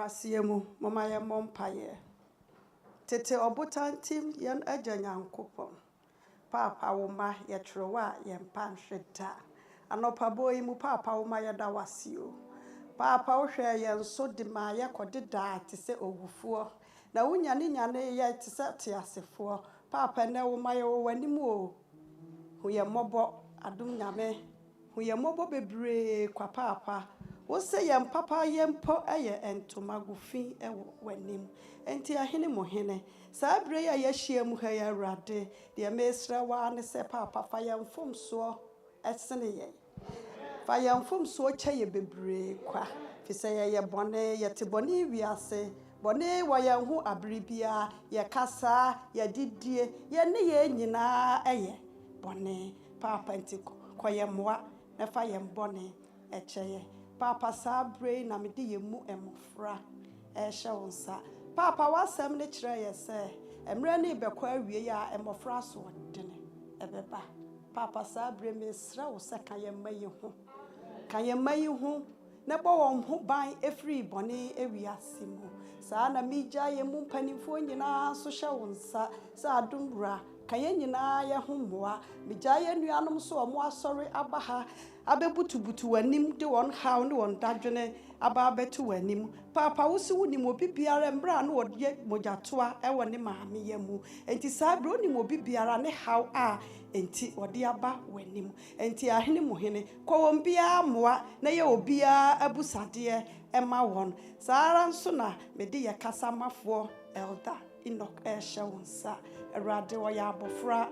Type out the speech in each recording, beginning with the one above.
Brasiemu, Mama ya Mompaye. Tete obutantim yen agya Nyankopon. Papa woma yetrowa yen panhweta. Anopa boy mu papa woma yeda wasio. Papa wo hwe yen so de ma yekodeda te se owufuo. Na wunya ne nyane ye te se te asefo. Papa ne woma ye wanim o. Hu ye mobo adum nyame. Hu ye mobo bebre kwa papa. Wo se yem papa yempo eye entoma gufi ewo wanim. Enti ahene mo hene. Saa bre ya yehia mu ha ya Awurade. De mesra wa ne se papa fa yemfom so esene ye. Fa yemfom so kye ye bebre kwa. Fi se ye bone ye te bone wiase. Bone wa ye hu abribia ye kasa ye didie ye ne ye nyina eye bone papa enti koye moa na fa ye bone echeye. Papa sabre na mede yemu emofra ehye wonsa papa wasem ne kire ye se emre ne bekwa awie ya emofra so odene ebeba papa sabre mesra wo se kan ye mayi hu na bo won hu ban efri bone ewiase mu saa na mija ye mu mpanimfo nyina so hye wonsa sa adumra kaye nyina ye ho moa mija ye nuanom so omo asori abaha abebutubutu wanim de won haw ne won dadwene aba betu wanim papa wosi wonim obi biara mbra na wode mogatoa ewo ne maame yamu enti sabro onim obi biara ne haw a enti wode aba wanim enti ahene mo hene ko won bia moa na ye obia abusade ema won saara nso na mede ye kasamafo elder Enoch ehye wonsa Awurade wo ya abofra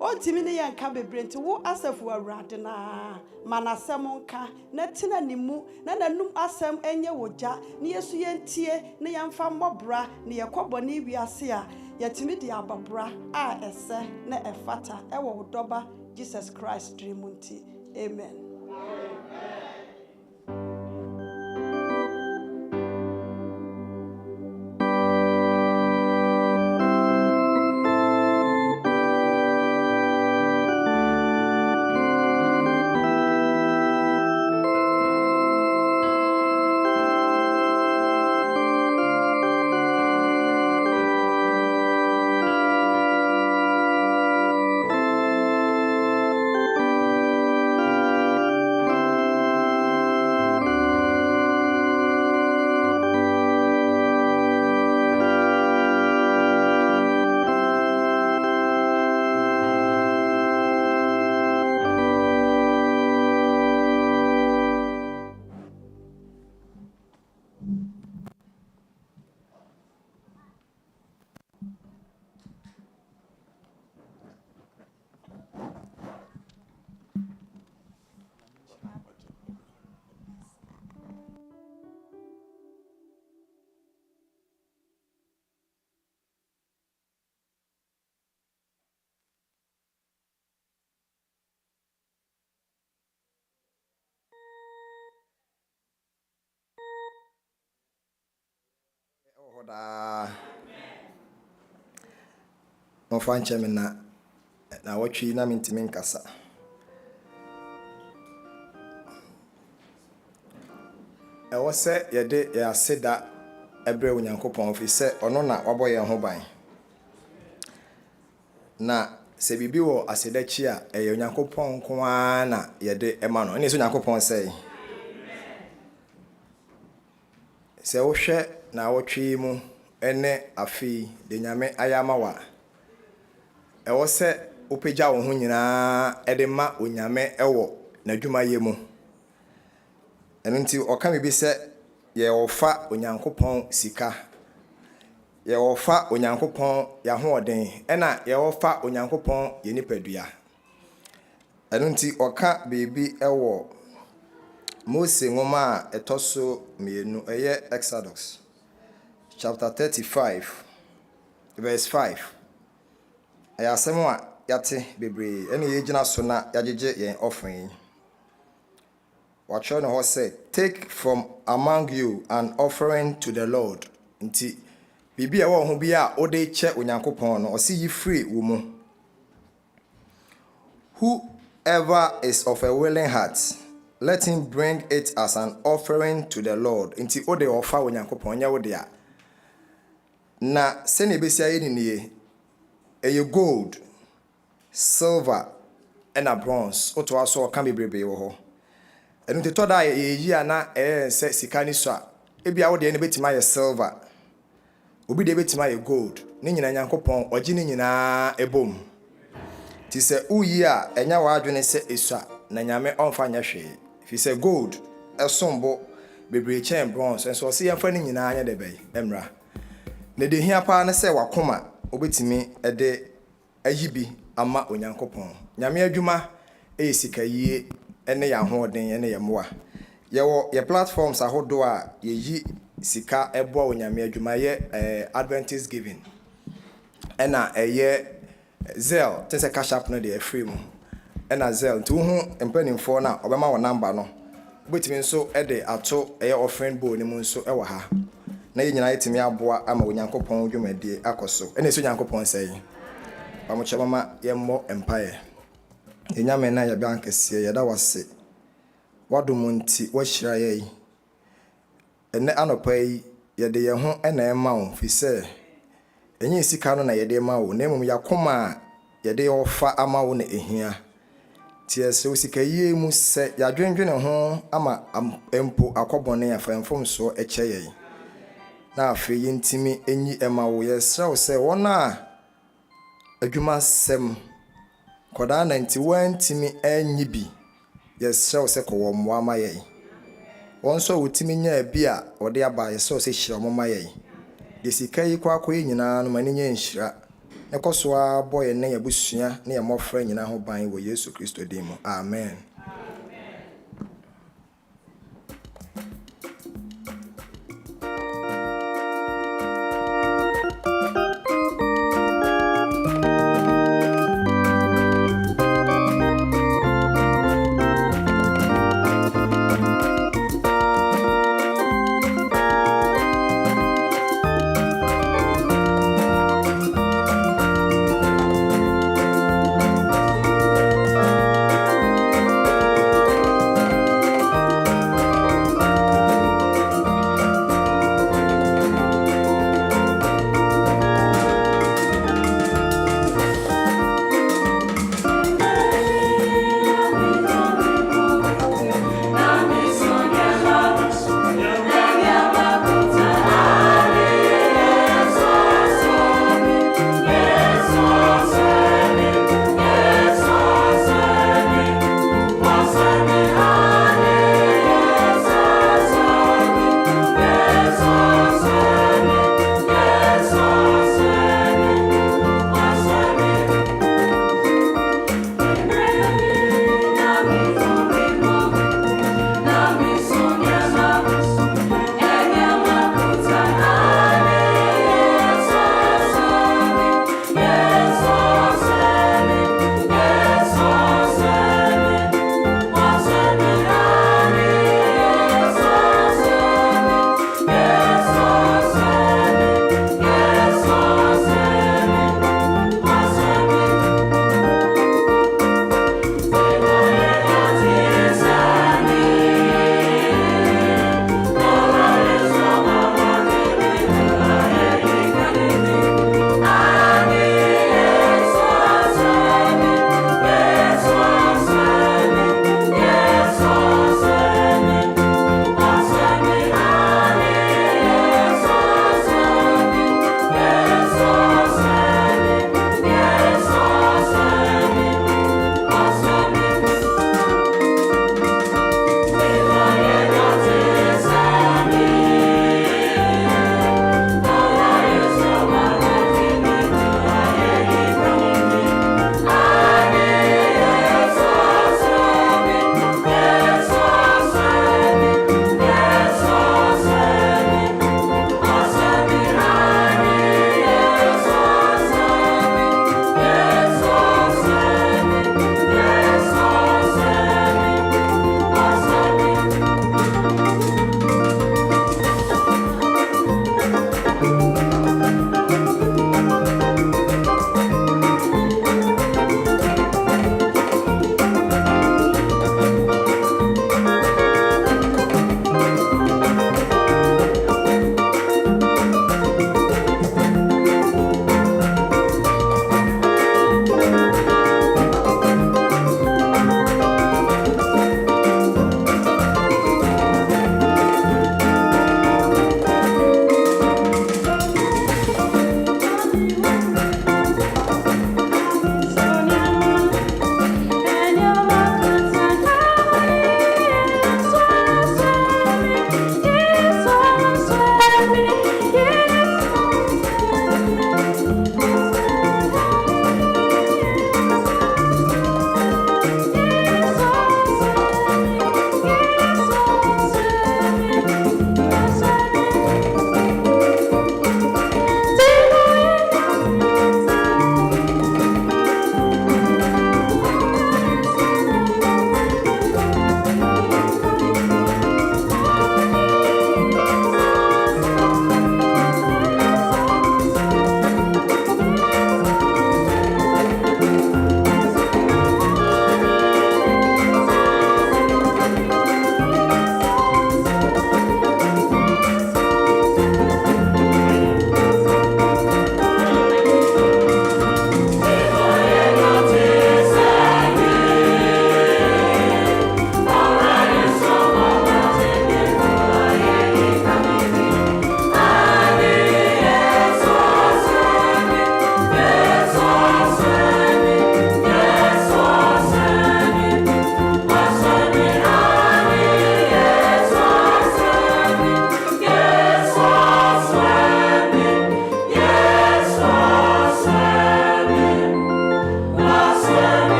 Ontimi ne yanka bebrenti wo asafu Awurade na manasem nka na tina nimu na nanum asem enye woja ne yesu yentie ne yamfa mmobra ne yekobone wiase a yetimi de ababra a ese na efata ewo wodoba Jesus Christ dreamunti amen. No fanche me na watwi na mentimi nkasa ewo se yede ya aseda ebre onyankopon fi se ono na waboye ho ban na se bibi wo aseda chi a eye onyankopon ko a na yede ema no ne so onyankopon se wo hwe na watwi mu ene afi de nyame ayama wa ewo se opegya wo ho nyina edema onyame ewo na dwuma yemu eno nti oka me bi se ye ofa onyankopon sika ye ofa onyankopon ya ho oden ena ye ofa onyankopon ye nipadua eno nti oka bebi ewo Mose ngoma etoso mienu eye Exodus chapter 35 verse 5 ayasemo a yate bebre ene ye gina so na yajeje yen offering watcho no ho say take from among you an offering to the Lord nti bibia wo ho bia ode che onyankopon no o si yi free wo mu whoever is of a willing heart let him bring it as an offering to the Lord. Inti ode offer onyankopon nya wode a. Na se ne besia ye nie eye gold, silver, and a bronze. Oto aso kan bebrebe wo ho. Enu te toda ye yi ana se sika ni so a. Ebia wode ne betima ye silver. Obi de betima ye gold. Ne nyina nyankopon ogi ne nyina ebom. Ti se uyi a enya wa adwene se esua na nyame onfa nya hwe. Fi se gold esombo bebre chen bronze enso se yemfa ne nyina anya de bai emra. Ne de hia pa ne se wakoma obetimi ede ayibi ama onyankopon. Nyame adwuma sika yie ene ya hoden ene ye moa. Ye platforms ahodo a ye yi sika ebo onyame adwuma ye Adventist giving. Ena eye Zelle tese cash app no de free mu. Ena Zelle nti wo hu empanimfo na obema wo number no. Obetimi nso ede ato eye offering bowl ni mu nso ewa ha. Na ye nyina yetimi aboa ama onyankopon dwumadie akoso. Ena eso nyankopon sei. Pamocha mama ye mo empire. Enyame na ye bankese ye da wase. Wadumunti wahira ye. Ene anopa yi ye de ye ho ena ema wo fi se enye sika no na ye de ma wo na emum yakoma ye de ofa ama wo na ehia. Tie se osika yie mu se ya dwendwene ho ama empo akobone ya famfom so eche ye. Na afi yintimi enyi ema wo ye sra se wona adwuma sem koda 91 timi enyi bi ye sra se ko wo mo ama ye. Won so wotimi nya bi a ode aba ye sra se hira mo ma ye. De sika yi kwa koyi nyina no mani nya nhira. Ekoso a boy ne yabusua ne yamofra nyina ho ban wo Yesu Kristo dim. Amen.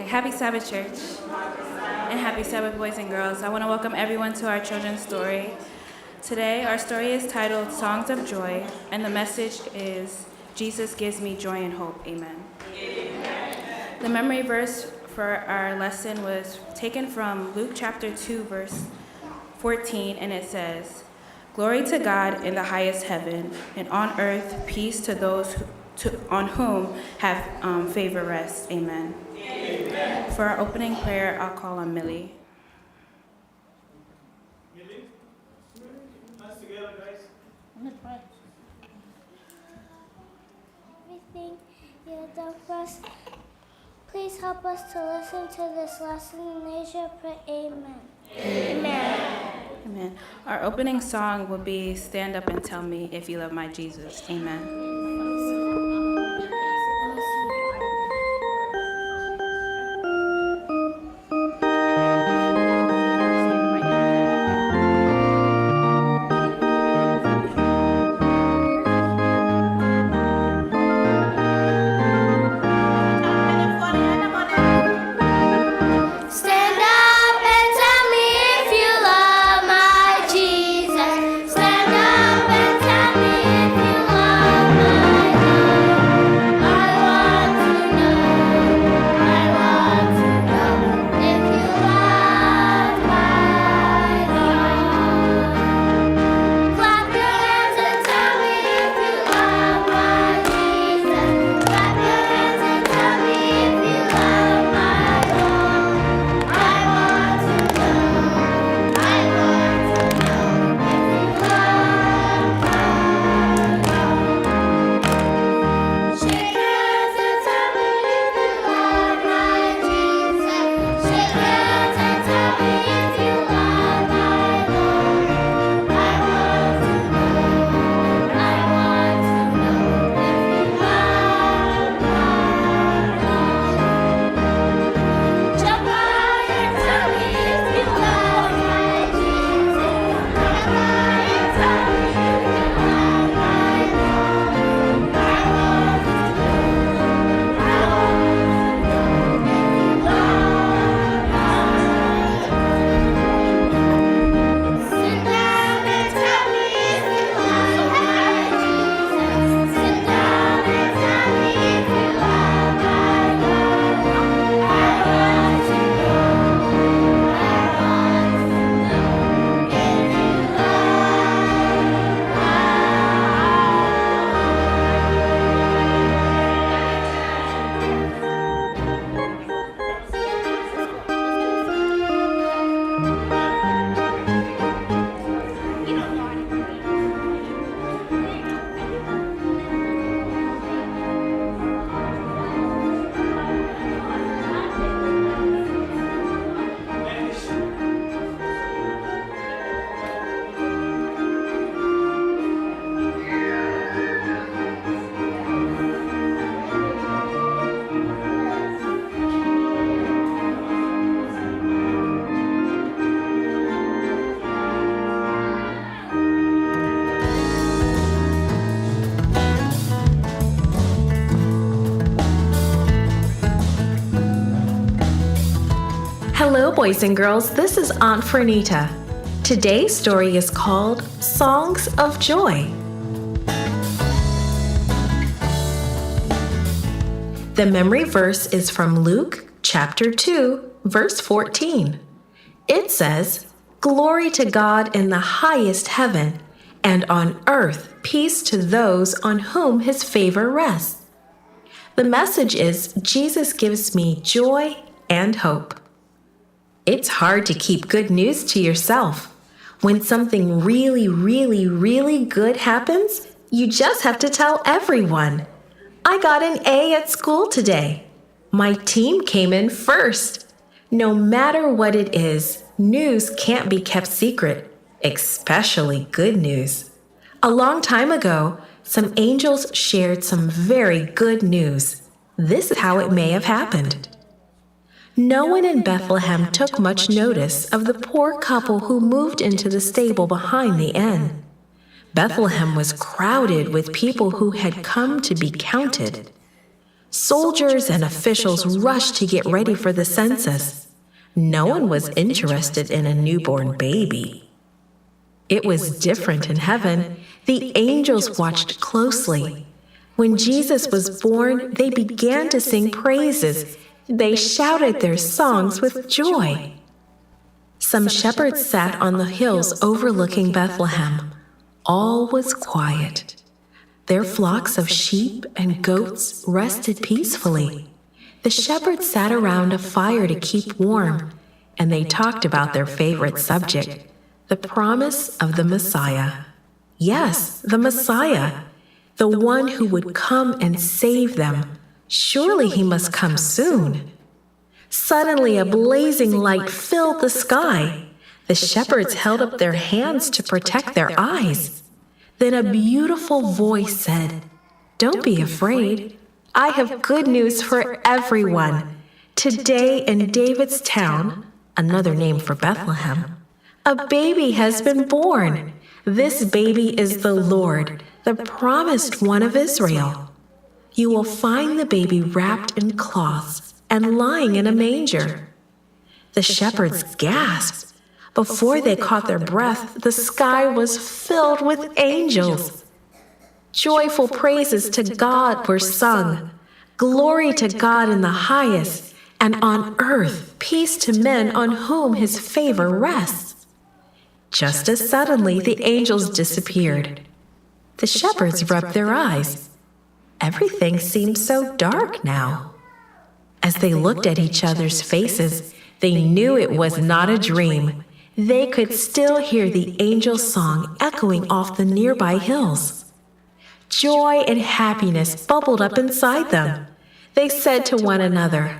Happy Sabbath, church. And happy Sabbath, boys and girls. I want to welcome everyone to our children's story. Today, our story is titled Songs of Joy, and the message is, Jesus gives me joy and hope. Amen. The memory verse for our lesson was taken from Luke chapter 2, verse 14, and it says, Glory to God in the highest heaven, and on earth peace to those on whom have favor rest. Amen. Amen. For our opening prayer, I'll call on Millie. Millie? Hands together, guys. Everything you have done for us, please help us to listen to this lesson in Asia. Pray, amen. Amen. Amen. Our opening song will be Stand Up and Tell Me If You Love My Jesus. Amen. Hello, boys and girls. This is Aunt Fernita. Today's story is called Songs of Joy. The memory verse is from Luke chapter 2, verse 14. It says, Glory to God in the highest heaven, and on earth peace to those on whom his favor rests. The message is, Jesus gives me joy and hope. It's hard to keep good news to yourself. When something really, really, really good happens, you just have to tell everyone. I got an A at school today. My team came in first. No matter what it is, news can't be kept secret, especially good news. A long time ago, some angels shared some very good news. This is how it may have happened. No one in Bethlehem took much notice of the poor couple who moved into the stable behind the inn. Bethlehem was crowded with people who had come to be counted. Soldiers and officials rushed to get ready for the census. No one was interested in a newborn baby. It was different in heaven. The angels watched closely. When Jesus was born, they began to sing praises. They shouted their songs with joy. Some shepherds sat on the hills overlooking Bethlehem. All was quiet. Their flocks of sheep and goats rested peacefully. The shepherds sat around a fire to keep warm, and they talked about their favorite subject, the promise of the Messiah. Yes, the Messiah, the one who would come and save them. Surely he must come soon. Suddenly, a blazing light filled the sky. The shepherds held up their hands to protect their eyes. Then a beautiful voice said, "Don't be afraid. I have good news for everyone. Today in David's town, another name for Bethlehem, a baby has been born. This baby is the Lord, the promised one of Israel. You will find the baby wrapped in cloths and lying in a manger." The shepherds gasped. Before they caught their breath, the sky was filled with angels. Joyful praises to God were sung. Glory to God in the highest, and on earth peace to men on whom his favor rests. Just as suddenly the angels disappeared. The shepherds rubbed their eyes. Everything seemed so dark now. As they looked at each other's faces, they knew it was not a dream. They could still hear the angel song echoing off the nearby hills. Joy and happiness bubbled up inside them. They said to one another,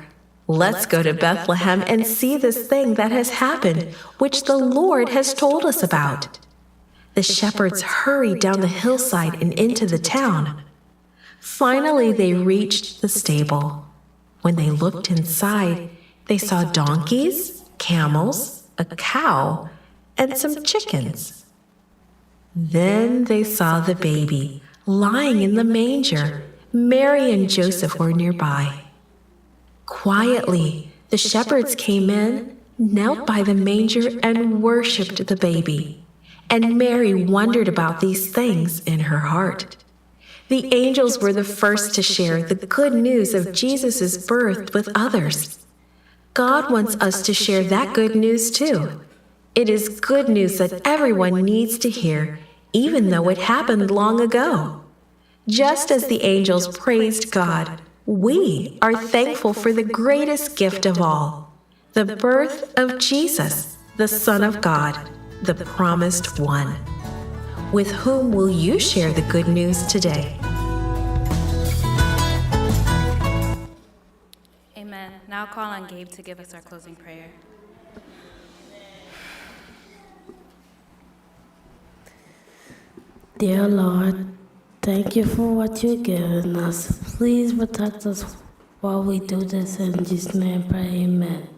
"Let's go to Bethlehem and see this thing that has happened, which the Lord has told us about." The shepherds hurried down the hillside and into the town. Finally, they reached the stable. When they looked inside, they saw donkeys, camels, a cow, and some chickens. Then they saw the baby lying in the manger. Mary and Joseph were nearby. Quietly, the shepherds came in, knelt by the manger, and worshipped the baby. And Mary wondered about these things in her heart. The angels were the first to share the good news of Jesus' birth with others. God wants us to share that good news too. It is good news that everyone needs to hear, even though it happened long ago. Just as the angels praised God, we are thankful for the greatest gift of all, the birth of Jesus, the Son of God, the promised one. With whom will you share the good news today? Amen. Now I'll call on Gabe to give us our closing prayer. Dear Lord, thank you for what you've given us. Please protect us while we do this. In Jesus' name, I pray, amen.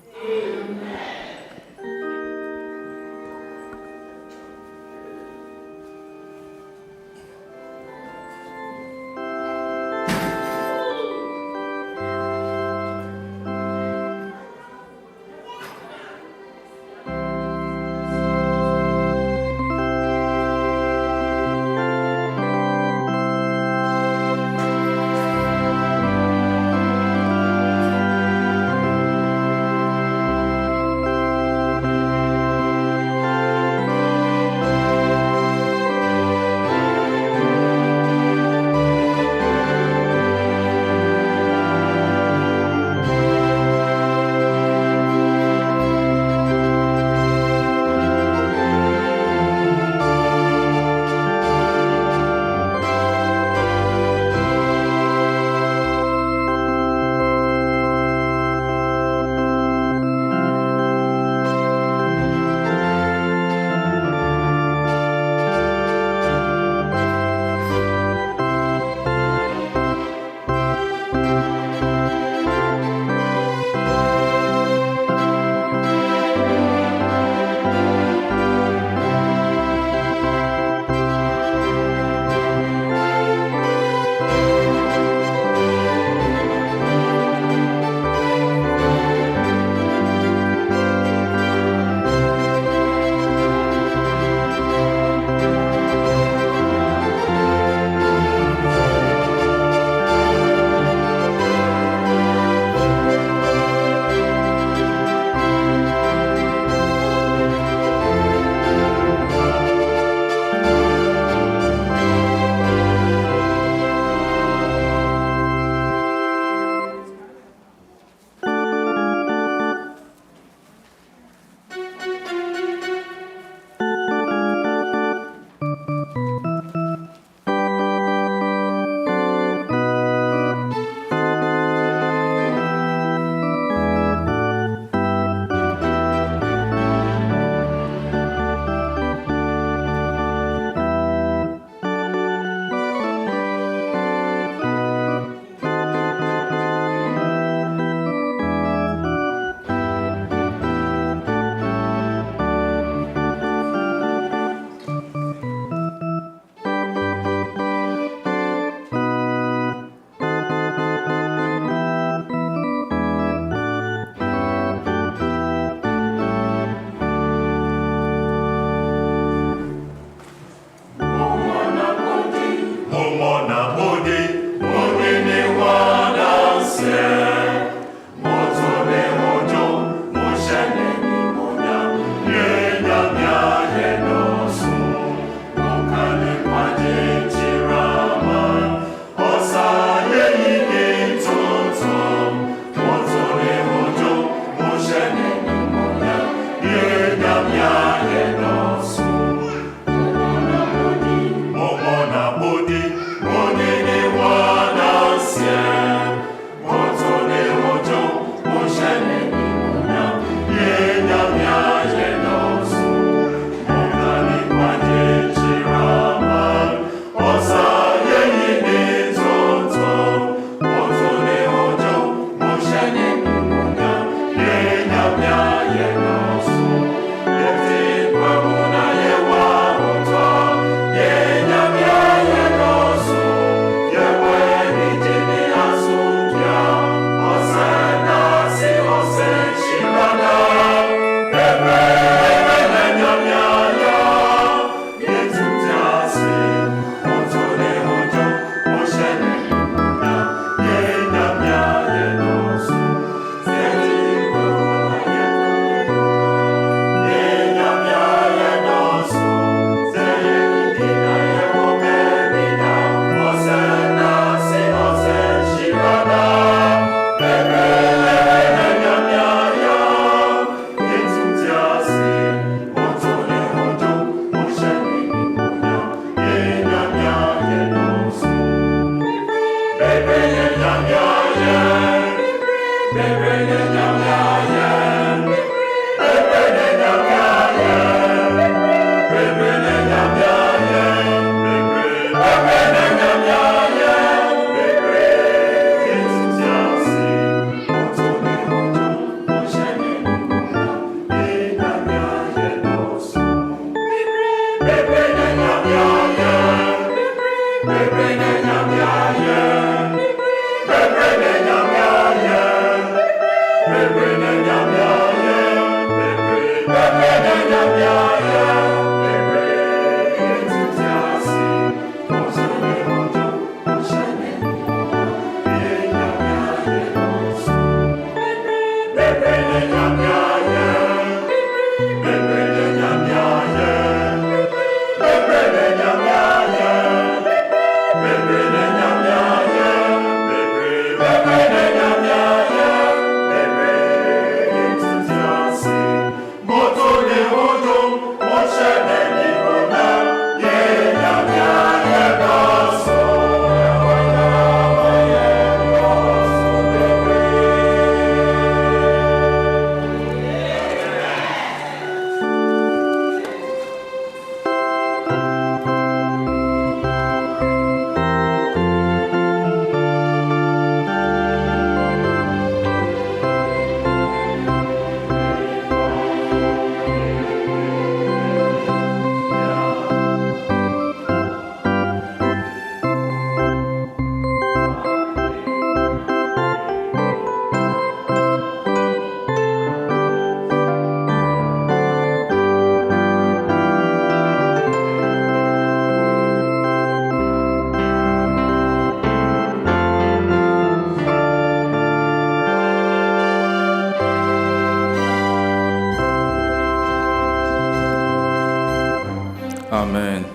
Amen.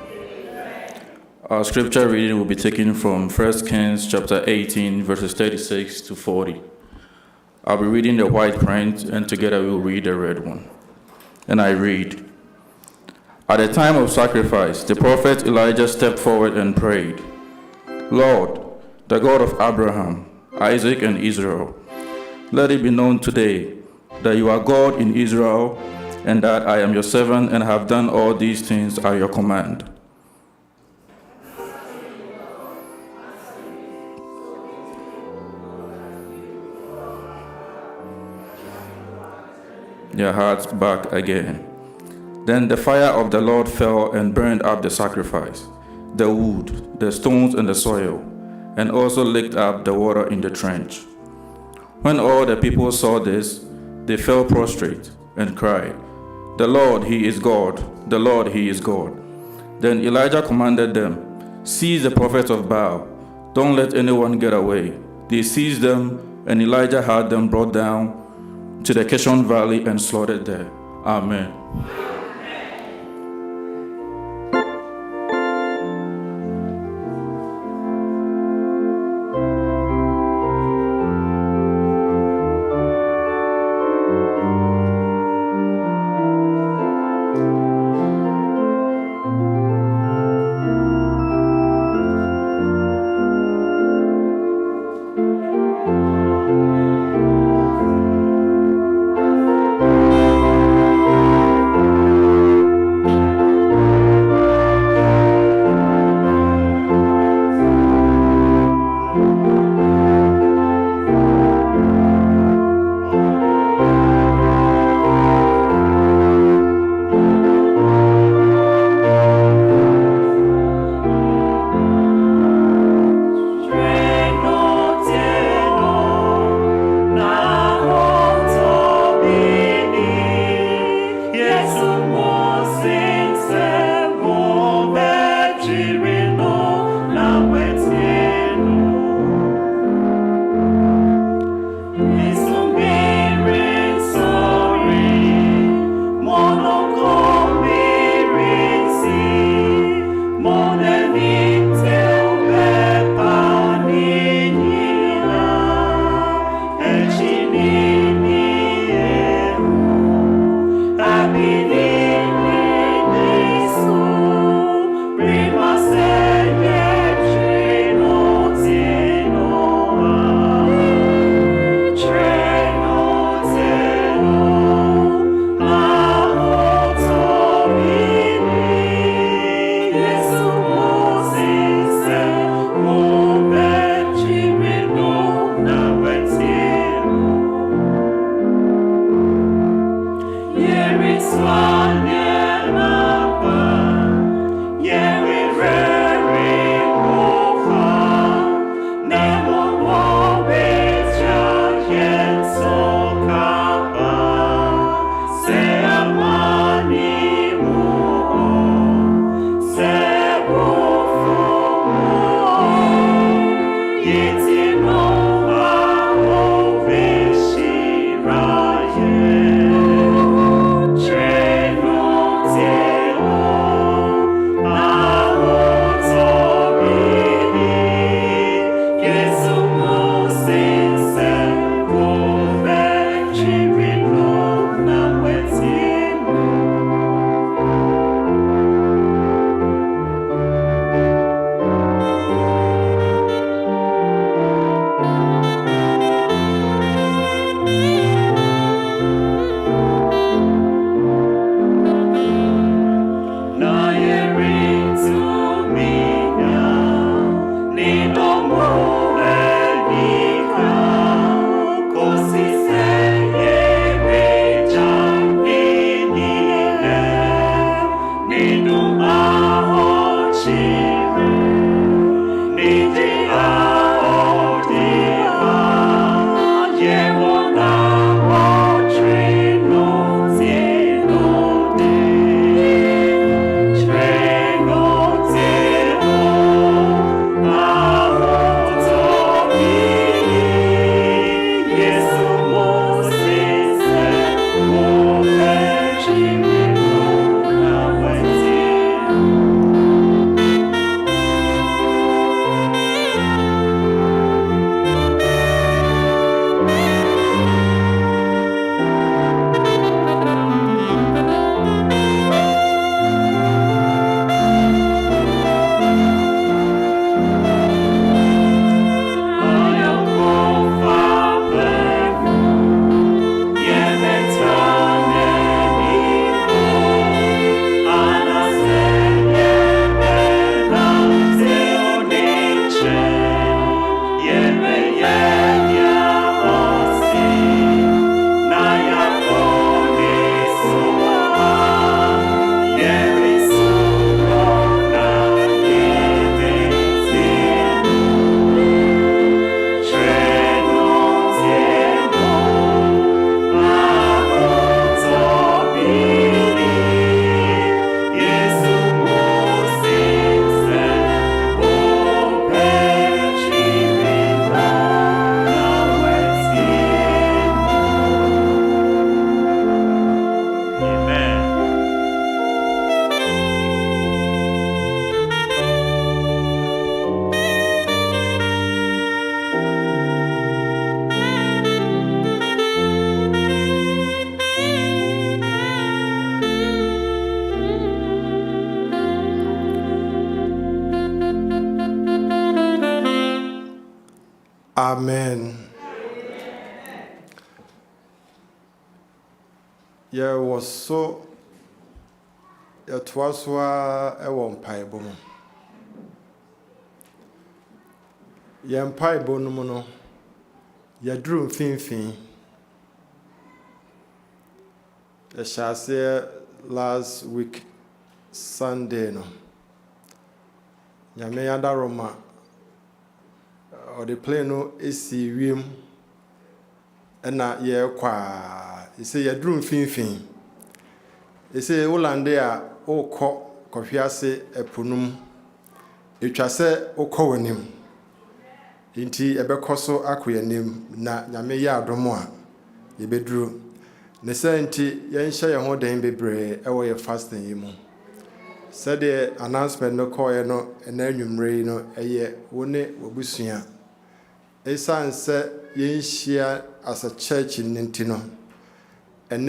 Our scripture reading will be taken from 1 Kings chapter 18, verses 36 to 40. I'll be reading the white print, and together we'll read the red one. And I read, "At the time of sacrifice, the prophet Elijah stepped forward and prayed, 'Lord, the God of Abraham, Isaac, and Israel, let it be known today that you are God in Israel, and that I am your servant and have done all these things at your command.' Their hearts back again. Then the fire of the Lord fell and burned up the sacrifice, the wood, the stones, and the soil, and also licked up the water in the trench. When all the people saw this, they fell prostrate and cried, 'The Lord, He is God! The Lord, He is God!' Then Elijah commanded them, 'Seize the prophets of Baal. Don't let anyone get away.' They seized them, and Elijah had them brought down to the Kishon Valley and slaughtered there. Amen. Amen. Yeah, was so it was a one pie boom. Yan pie bonomono, ya drew fin. The shall say last week Sunday no. Yame yada Roma or the plane no esi wiem na ye kwa ise ye drum finfin ise wolande a okọ kọhwiase epunum etwa se okọ wanim nti ebekoso akoyanim na nyame ye adom a ye beduru ne se nti ye nhye ye ho den bebre ewo ye fasting yi mu said the announcement no call no and then you no eye wone wobusua esan se ye nhia as a church in Nintino and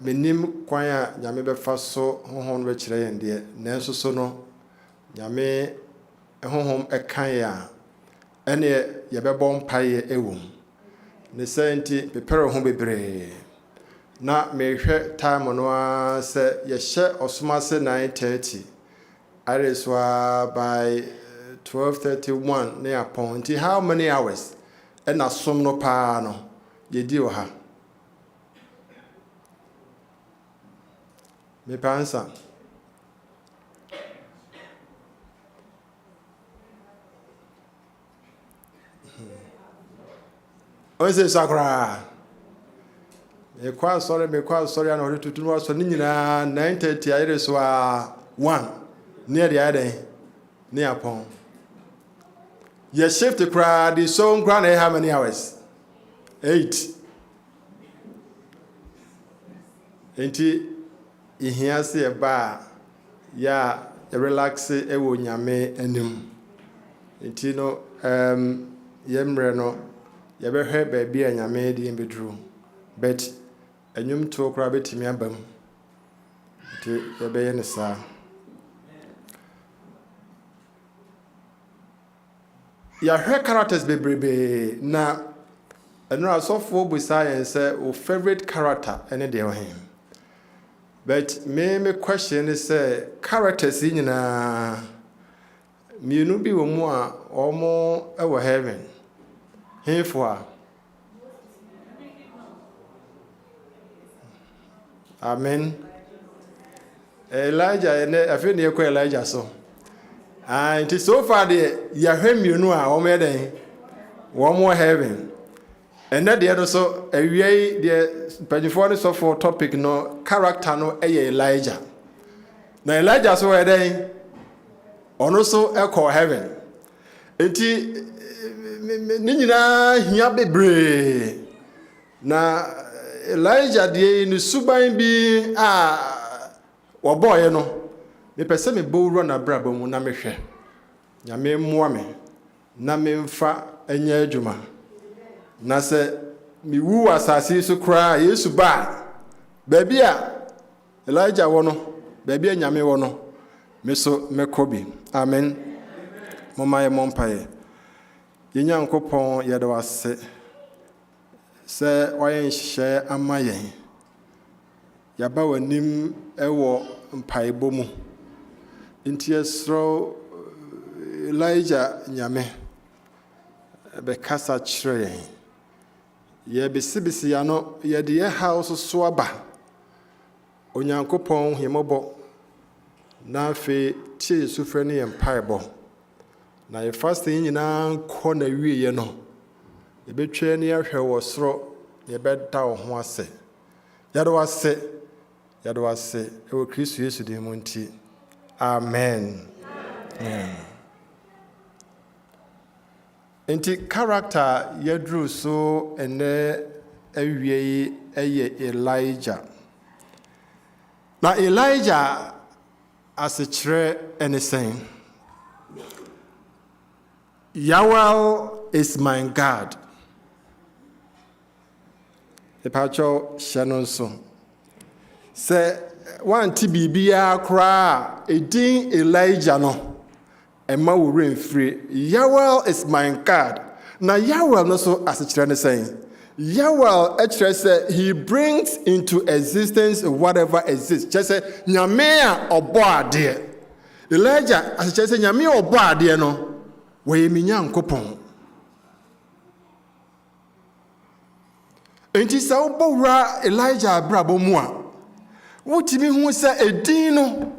menim kwan a nyame befa so honhom we kire yen de nanso so no nyame honhom ekan ya ene ye bebɔ mpaye ewom ne senti pepere ho bebre na mehwɛ time no a sɛ yɛhyɛ osomase 9:30 areswa by 12:31 ne appoint how many hours and asom no pa no yedi o ha Me pansa. Ose sakra. Me kwa sorry and ori tutu wa so ni nyina 9:30 ayere so a 1 near the other near pon. Your shift to cry the song grant how many hours? 8. Enti ihia se ba ya relax e wo nyame anim. Enti no yemre no ye be hwe ba bia nyame di mbedru. But enyum to kra betimi abam. Enti ye be ye ne sa. Ya hwe characters bebrebe na eno asofo bu science say o favorite character ene de him. But me question is characters nyina mienu bi wo mu a omo e wo heaven. Himfo. Amen. Elijah ene afi ne ko Elijah so. And so far the Yahweh mienu a omo eden wo mo heaven. And that the other so a way the penifone so for topic no character no Elijah. Now Elijah so a day on also echo heaven. Enti ninyina hia bebre. Na Elijah de ni suban bi wo boy no. Me pese me bo ro na brabo mu na mehwe. Nyame mmoa me na me mfa anya adwuma. Na se mi wu asase so kra Yesu ba baby a Elijah wo no baby a nyame wo no me so mekobi amen mama ye mompaye ye nyankopon ye de wase se wayen hye amayen ya ba wanim ewo mpaebo mu intiesro Elijah nyame be kasa kire ye besibisi ya no ye de ye house so aba onyankopon himobo na afi tie sufre ne empaibo na ye fasting nyina ko na wie ye no ye betwe ne ahwe wo soro ye beda wo ho ase ye do ase e wo Kristo Yesu de mu nti amen. Enti character yadru so ene awie eye Elijah. Now Elijah as a chere anything. Yahweh is my God. The pacho Shannon so. Say one tibibia kra edin Elijah no. Emma will reign free. Yahweh is my God. Now Yahweh also as a child saying, Yahweh actually said he brings into existence whatever exists. Just say Nyamea obo ade. Elijah as a child say Nyamea obo ade no. We mi nyankopon. Enti sa obo ra Elijah brabo mu a. Wotimi hu say edin no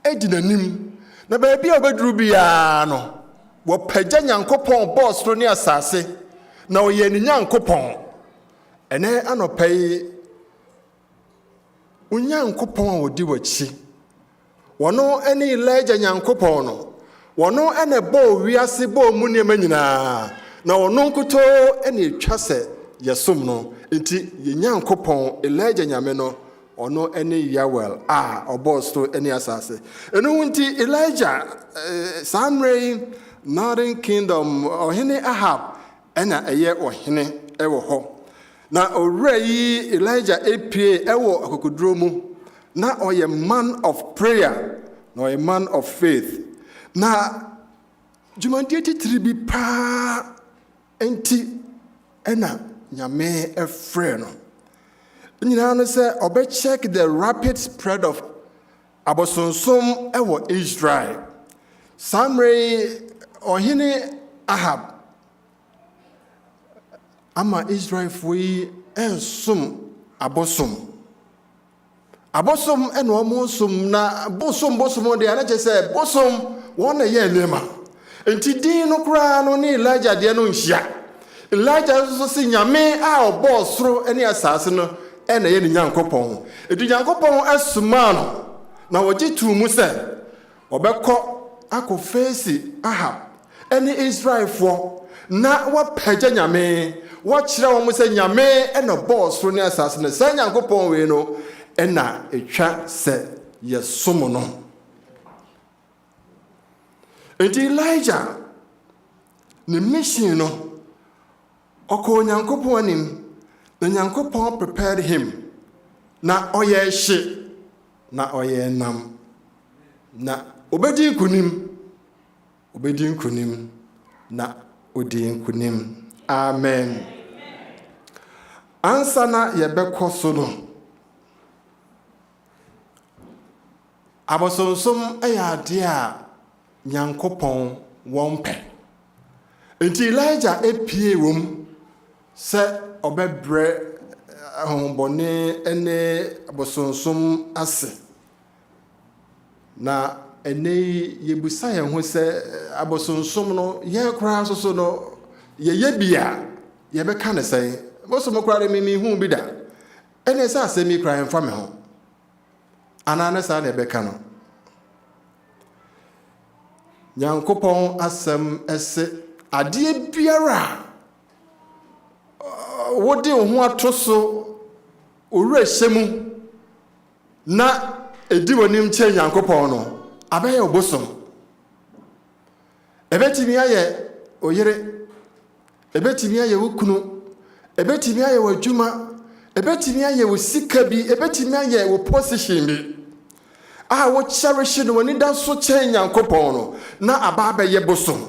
edinanim. Na baby obedru bia no wo pagya nyankopon boss ro ne asase na wo ye ni nyankopon ene anopai unyankopon a wodi wachi wono ene Elijah nyankopon no wono ene bo wiase bo mu ne manyina na wono nkoto ene twase yesom no enti ye nyankopon Elijah nyame no ono ene Yahweh obosto ene asase eno wunti Elijah Samre Northern Kingdom ohene Ahab ena eye ohene ewo ho na owrai Elijah epie ewo akokodro mu na oye man of prayer na oye man of faith na jumandie titiri bi pa enti ena nyame efre no nyina no say obe check the rapid spread of abosonsom ewo Israel. Samre ohene Ahab ama Israel foi ensom abosom abosom ene omusum na bosom de anache se bosom wona ye nema enti din no kura no ni Elijah de no nhia Elijah so se nyame a obo soro ene asase no ene ye ni Nyankopɔn edu Nyankopɔn asuma no na wogi tu mu se obekɔ akofesi Ahab ene Israelfo na wapagya nyame wɔkyerɛ wɔn sɛ nyame ene obo soro ne asase no sɛ Nyankopɔn we no ena etwa se yesom no enti Elijah ne mission no ɔkɔ Nyankopɔn anim na Nyankopɔn prepared him na ɔyɛ hye na ɔyɛ nam na obedi nkunim na odi nkunim. Amen. Ansa na yɛbɛkɔ so no abosonsom ɛyɛ ade a Nyankopɔn wɔn pɛ enti Elijah epie wom sɛ ɔbɛbrɛ ahombɔne ene abosonsom ase na ene yebusa yɛn ho sɛ abosonsom no yɛn koraa so no yɛyɛ bia yɛbɛka ne sɛ bosom koraa de mimi hu bi da ene sɛ asɛm yi koraa yɛmfa me ho ana ne saa na yɛbɛka no Nyankopɔn asɛm ɛse adeɛ biara wode wo ho ato so owura hyɛmu na edi wonim kyɛ Nyankopɔn no abɛyɛ obosom ebetimi ayɛ oyere ebetimi ayɛ wukunu ebetimi ayɛ wadwuma ebetimi ayɛ wo sika bi ebetimi ayɛ wo position bi a wo cherish no woni da so kyɛ Nyankopɔn no na aba abɛyɛ bosom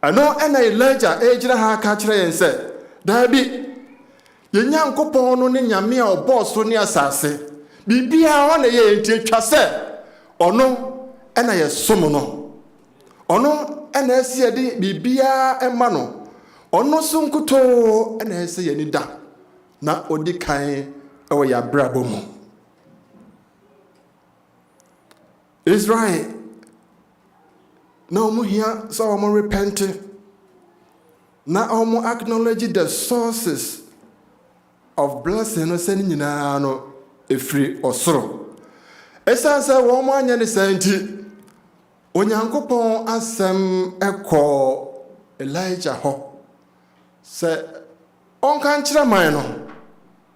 ɛno ɛna Elijah egyina ha ka kyerɛ yɛn sɛ daabi yɛ Nyankopɔn no ne nyame a ɔbɔ so ne asase bibia ɔna yɛ enti atwa sɛ ɔno ɛna yɛ som no ɔno ɛna ɛsi yɛde bibia ɛma no ɔno so nkutoo ɛna ɛsɛ yɛni da na odi kan ɛwɔ yɛ abrabɔ mu Israel na ɔmo hia sɛ ɔmo repent na ɔmo acknowledge the sources of blessing no sɛ ne nyinaa no efiri ɔsoro ɛsan sɛ wɔn anya ne saa nti Onyankopɔn asɛm ɛkɔ Elijah hɔ sɛ ɔnka nkyerɛ man no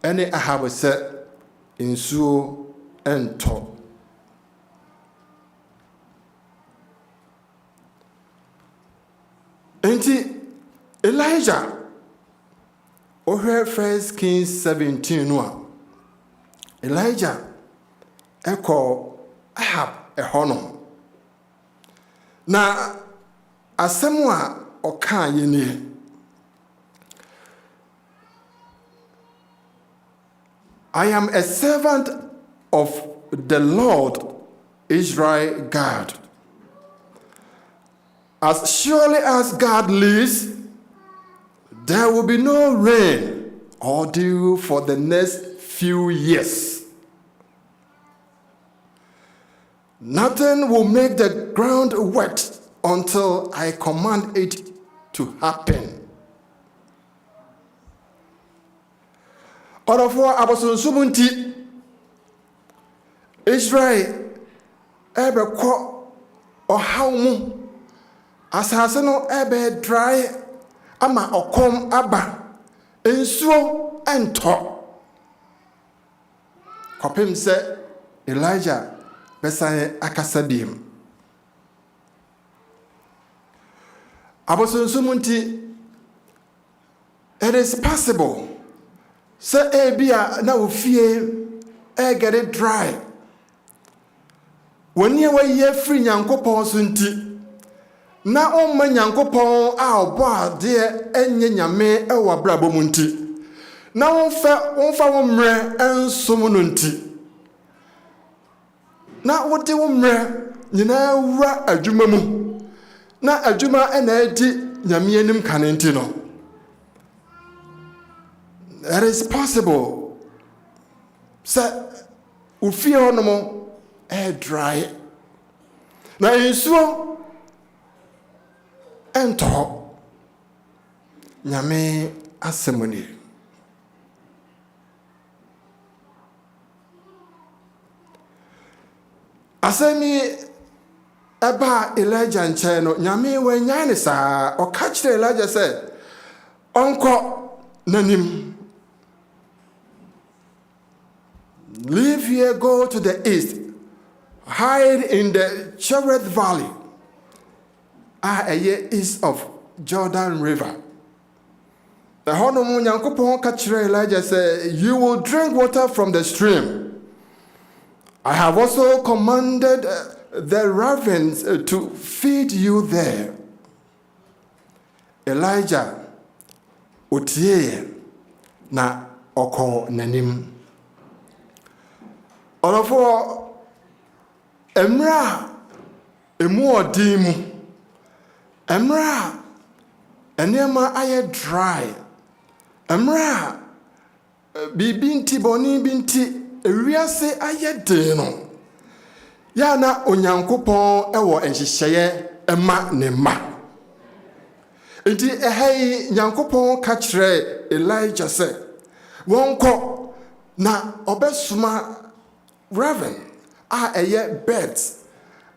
ɛne Ahab sɛ nsuo ɛntɔ enti Elijah ohwɛ 1 Kings 17 no a Elijah ɛkɔ Ahab ɛhɔ no na asɛm a ɔka yɛ nie I am a servant of the Lord Israel God. As surely as God lives, there will be no rain or dew for the next few years. Nothing will make the ground wet until I command it to happen. Orofo abosonsumunti Israel ebekɔ ɔhaw mu asase no ebe dry ama ɔkɔm aba nsuo ɛntɔ kɔpem sɛ Elijah bɛsan akasa biem abosonsumunti it is possible sɛ ebia na ofie get it dry woni a waye free Nyankopɔn so nti na ɔmma Nyankopɔn a ɔbɔ ade enye nyame ɛwɔ abrabɔ mu nti na wonfa wo mmerɛ ensom no nti na wote wo mmerɛ nyina wura adwuma mu na adwuma ɛna edi nyame anim kane nti no it is possible. So, ufie hɔ nom dry na nsuo ɛntɔ hɔ nyame asɛm ni asɛmi ɛba Elijah nkyɛn no nyame wanyan ne saa ɔka kyerɛ Elijah sɛ ɔnkɔ n'anim. Leave here, go to the east, hide in the Cherith Valley, east of Jordan River. The Honomu Nyankopɔn ka kyerɛ Elijah said, you will drink water from the stream. I have also commanded the ravens to feed you there. Elijah otie na ɔkɔ n'anim. Ɔlɔfo emra emu ɔdin mu emra enema ayɛ dry emra bibi nti bɔne bi nti ewiase ayɛ den no ya na Onyankopɔn ɛwɔ nhyehyɛeɛ ɛma ne ma nti ɛhɛyi Nyankopɔn ka kyerɛ Elijah sɛ wɔnkɔ na ɔbɛsoma raven ɛyɛ birds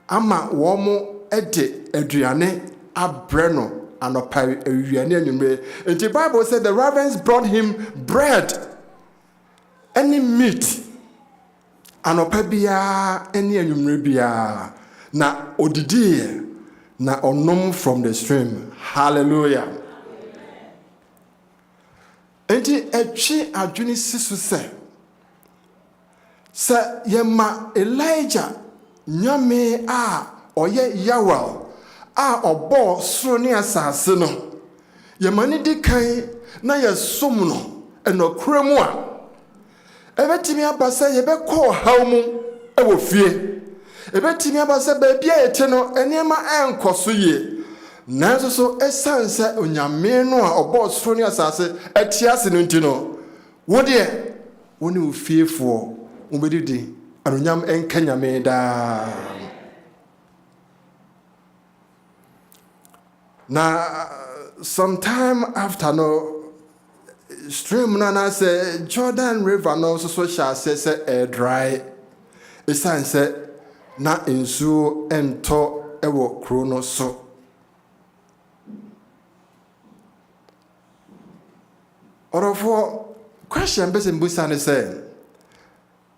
ama wɔn ɛde aduane abrɛ no anɔpa awiane anwummerɛ nti Bible said the ravens brought him bread any meat anɔpa biara any anwummerɛ biara na odidie na ɔnom from the stream. Hallelujah. Nti ɛtwe adwene siso sɛ yɛma Elijah nyame a ɔyɛ Yahweh a ɔbɔ soro ne asase no yɛma ne di kan na yɛsom no ɛnɔkora mu a ɛbɛtumi aba sɛ yɛbɛkɔ ɔhaw mu ɛwɔ fie ɛbɛtumi aba sɛ baabi a yɛte no nneɛma ɛnkɔ so yie nanso so ɛsiane sɛ onyame no a ɔbɔ soro ne asase ɛte ase no nti no wo deɛ wo ne wo fiefoɔ ubedidi anunyam enkanyame da na sometime after no stream na say Jordan River no so sha say dry esan say na ensuo ento ewo kro no so orofo question bese mbusa ne say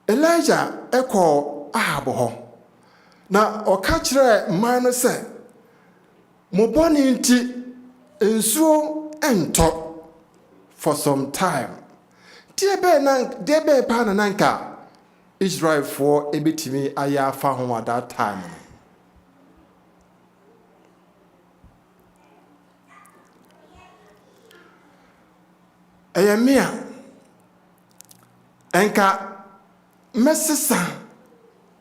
Elijah eko Ahab ho na oka kire man no say mo boni nti ensuo ento for some time debe pa na nanka Israel for ebetimi aya fa ho at that time eyemia enka mesesa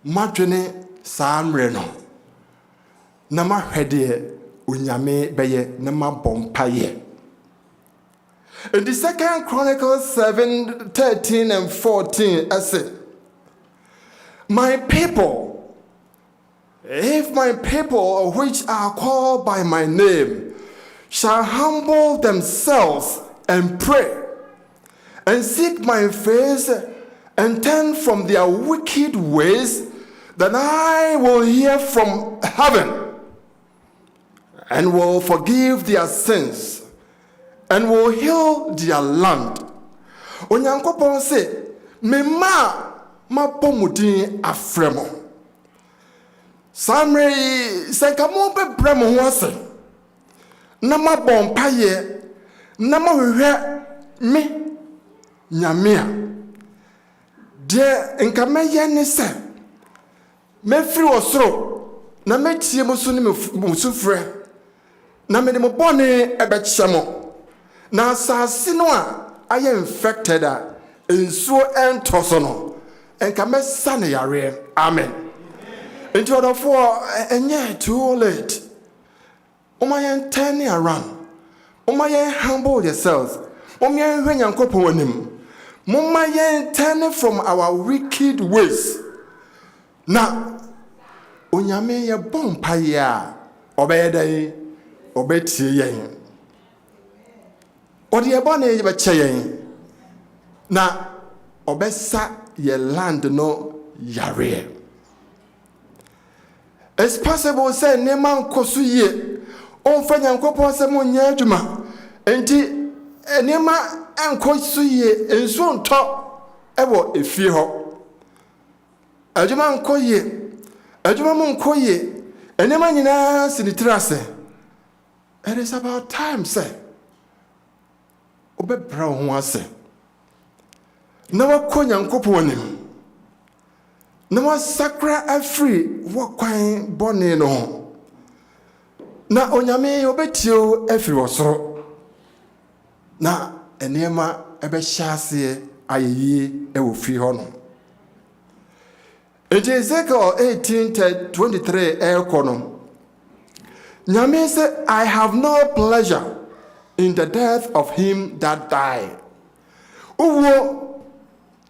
madwene saamre no na mahwede onyame beye na mabompaye. In the 2 Chronicles 7:13 and 14 I said, my people, if my people which are called by my name shall humble themselves and pray and seek my face and turn from their wicked ways, then I will hear from heaven and will forgive their sins and will heal their land. Onyankopon say, me ma pomudin afremo. Samre sekamo be bremo ho ase. Na ma bompaye, na ma hwehwe me nyamea. De nkameye ne se mefiri osoro na metie musu ne musufre na me de mo bone ebechemo na asase no a aye infected a ensuo entoso no enkame sane yare amen enti odofo enye too late omayen turn around omayen humble yourselves omayen hwe Nyankopon anim Momma yen turn from our wicked ways. Na onyame ye bompa ya obedai obetie yen. Odi ebone ye beche yen. Na obesa ye land no yare. It's possible say neman kosu ye. On fa Nyankopon se mo nya adwuma. Enti enema ankosu ye enso nto ewo efie ho. Adwuma nkoye. Adwuma mo nkoye. Enema nyina sinitrase. It is about time say. Obebra ho ase. Na wakɔ Nyankopɔn anim. Na wasakra afiri wakwan bɔne no ho. Na onyame obetio afiri wɔsoro. Na enema ɛbɛhyɛ ase ayeye ɛwɔ firi hɔ no. Ezekiel 18:23 ɛkɔ no. Nyame say, I have no pleasure in the death of him that died. Uwo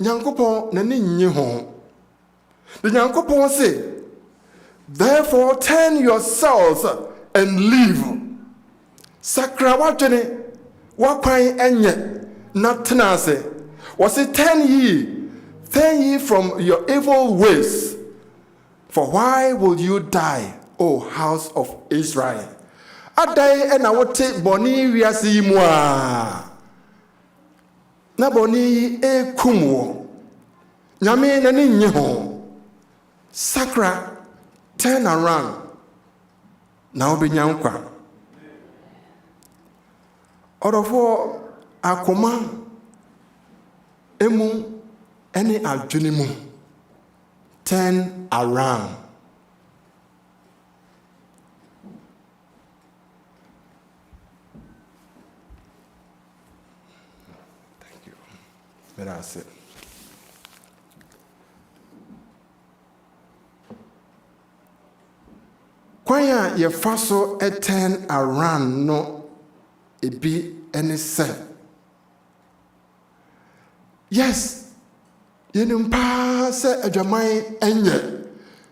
Nyankopɔn n'ani nnye ho. The Nyankopɔn say, therefore turn yourselves and live. Sakra watwene wakwan enye natena ase. Was it turn ye from your evil ways. For why will you die, O house of Israel? Adai ena wote boni wiase yi mu a. Na boni ekum wo. Nyame n'ani nnye ho. Sakra, turn around. Now be nyankwa. Orofo akoma emu any adwene turn around. Thank you. That's it. Kwanya ye faso turn around no ebi any say. Yes, yenimpa se adwaman enye.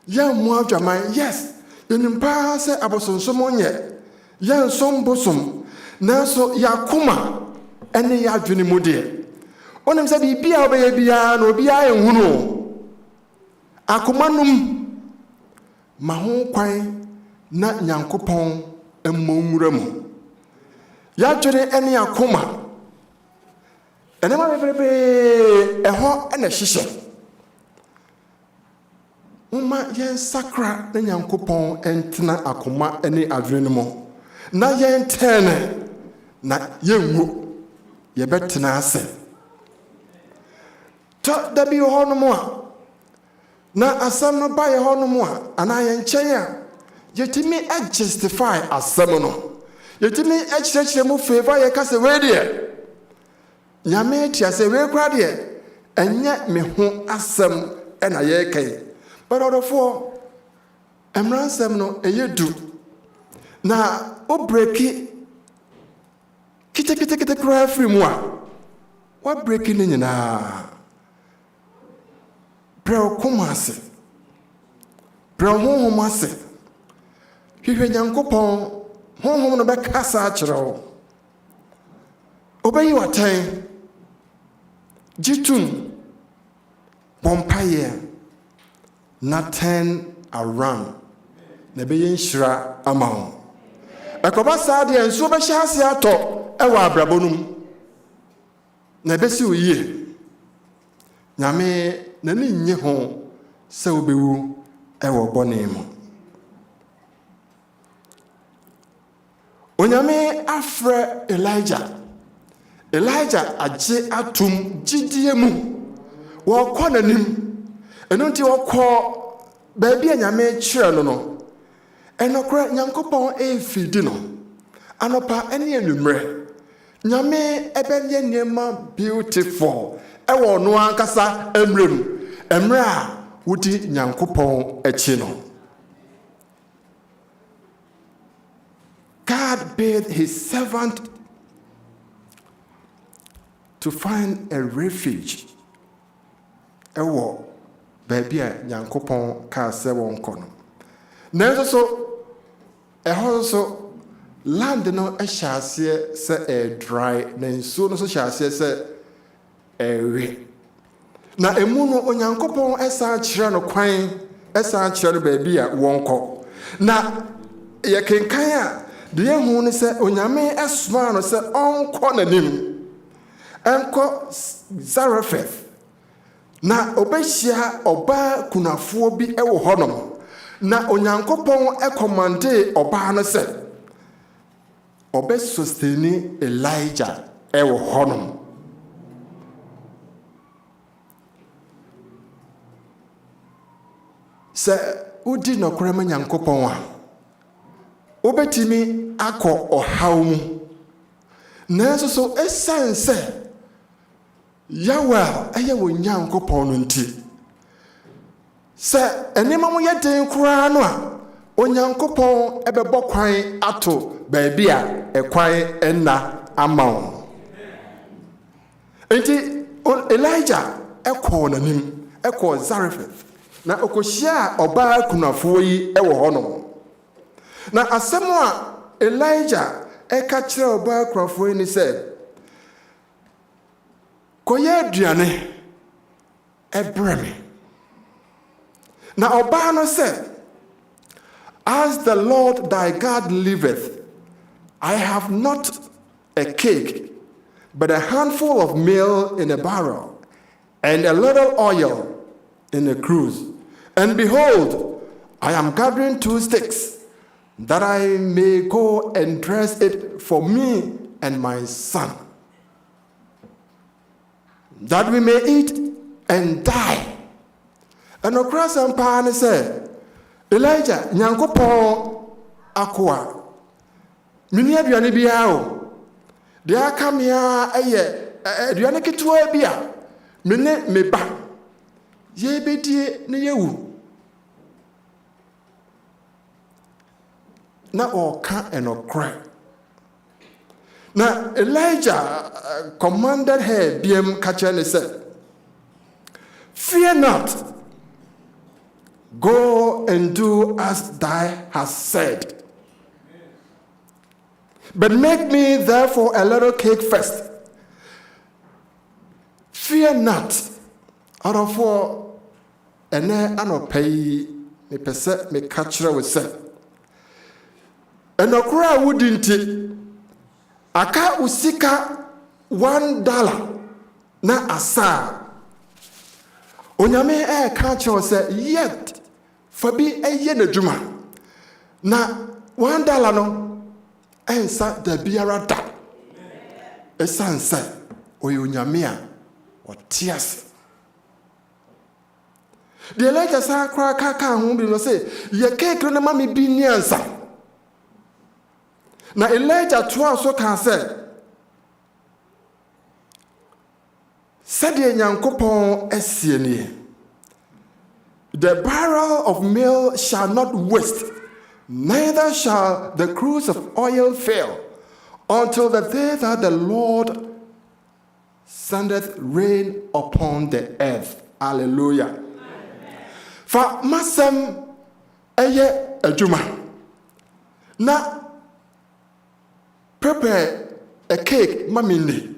Yan mu adwaman, yes. Yenimpa se abosonsom onye. Yan som bosom. Nanso yakoma ene ya adwene mu de. Onim se bibia obeye bia na obia ehunu. Akoma num ma ho kwan na Nyankopɔn emmomura mu. Ya dwene ene akoma. Enema bebrebe eho ene hyehyɛ. Uma yen sakra na Nyankopɔn entena akoma ene adwene mu. Na yen tene na yenwu ye betena ase. Ta da bi ho no mu a. Na asam no ba ye ho no mu a ana yen kyɛn a yetimi justify asam no. Yetimi kyerɛkyerɛ mu favor ye ka se we de. Nyame tia se we kra de enye me ho asam ena ye kai. But odofo emransam no eyedu. Na o breaki kite kra free mu a. What breaking ni nyina. Bro komase. Bro honhom ase. Hwehwe Nyankopɔn honhom no bɛkasa akyerɛ wo. Obeyi watan. Jitum bompaye na turn around. Na be yenhyira ama wo. Ekoba saade enso be hye ase ato e wa abrabonum. Na be si oye. Nyame na ni nye ho se obewu e wo bone mu. Onyame afre Elijah agye atum gidie mu. Wo kɔ nanim. Eno nti wo kɔ baabi a Nyame kyerɛ no no. Enokra Nyankopɔn efidi no. Anopa ene enumre. Nyame ebenye niema beautiful. Ewo no ankasa emrem. Emre a wudi Nyankopɔn echi no. God bade his servant to find a refuge. Ewo baby a Nyankopɔn ka sɛ wɔn kɔ no. Nanso so ɛhɔ so land no ɛhyɛ aseɛ sɛ dry na nsuo no so hyɛ aseɛ sɛ ɛwe. Na emu no Onyankopɔn ɛsan kyerɛ no kwan ɛsan kyerɛ no baabi a wɔn kɔ. Na yɛkenkan a deɛ hu ne sɛ Onyame ɛsoma no sɛ ɔnkɔ n'anim. Ɛnkɔ Zarephath. Na obɛhyia ɔbaa kunafoɔ bi ɛwɔ hɔnom. Na Onyankopɔn ɛkɔmande ɔbaa no sɛ ɔbɛsosteni Elijah ɛwɔ hɔnom. Sɛ wodi nɔkorɛ ma Nyankopɔn a wobɛtumi akɔ ɔhaw mu. Nanso so ɛsiane sɛ Yahweh ɛyɛ wɔ Nyankopɔn no nti. Sɛ ɛnema mo yɛ den koraa no a Onyankopɔn ɛbɛbɔ kwan ato baabi a ɛkwan ɛnna ama wo. Enti Elijah ɛkɔɔ n'anim ɛkɔɔ Zarephath. Na okohyia ɔbaa kunafoɔ yi ɛwɔ hɔnom. Na asɛm a Elijah ɛka kyerɛ ɔbaa kunafoɔ yi ne sɛ kɔyɛ aduane ɛbrɛ me. Na ɔbaa no sɛ, as the Lord thy God liveth, I have not a cake, but a handful of meal in a barrel, and a little oil in a cruse. And behold, I am gathering 2 sticks, that I may go and dress it for me and my son, that we may eat and die. And across some pan said, Elijah, Nyankopɔn akoa. Mini aduane bia o. De aka me a aduane ketewa bia. Me ne me ba. Ye bedie ne yewu. Na ɔka ɛnɔkorɛ. Na Elijah commanded her biem kacha ne said, fear not, go and do as thou hast said. But make me therefore a little cake first. Fear not. Out of four, and then I no pay me percent me catcher with say. And no cry wouldn't it. Aka usika $1 na asa. Onyame catcher say yet. Fabi eye na juma na $1 no ensa da biara da esanse oyonyame a otias de Elijah sa kra ka ho bi no say ye cake no ma me bi ni ansa na Elijah to aso kan say sade Nyankopon asie ni the barrel of meal shall not waste, neither shall the cruse of oil fail, until the day that the Lord sendeth rain upon the earth. Hallelujah. For masam eye adwuma. Na prepare a cake mamini.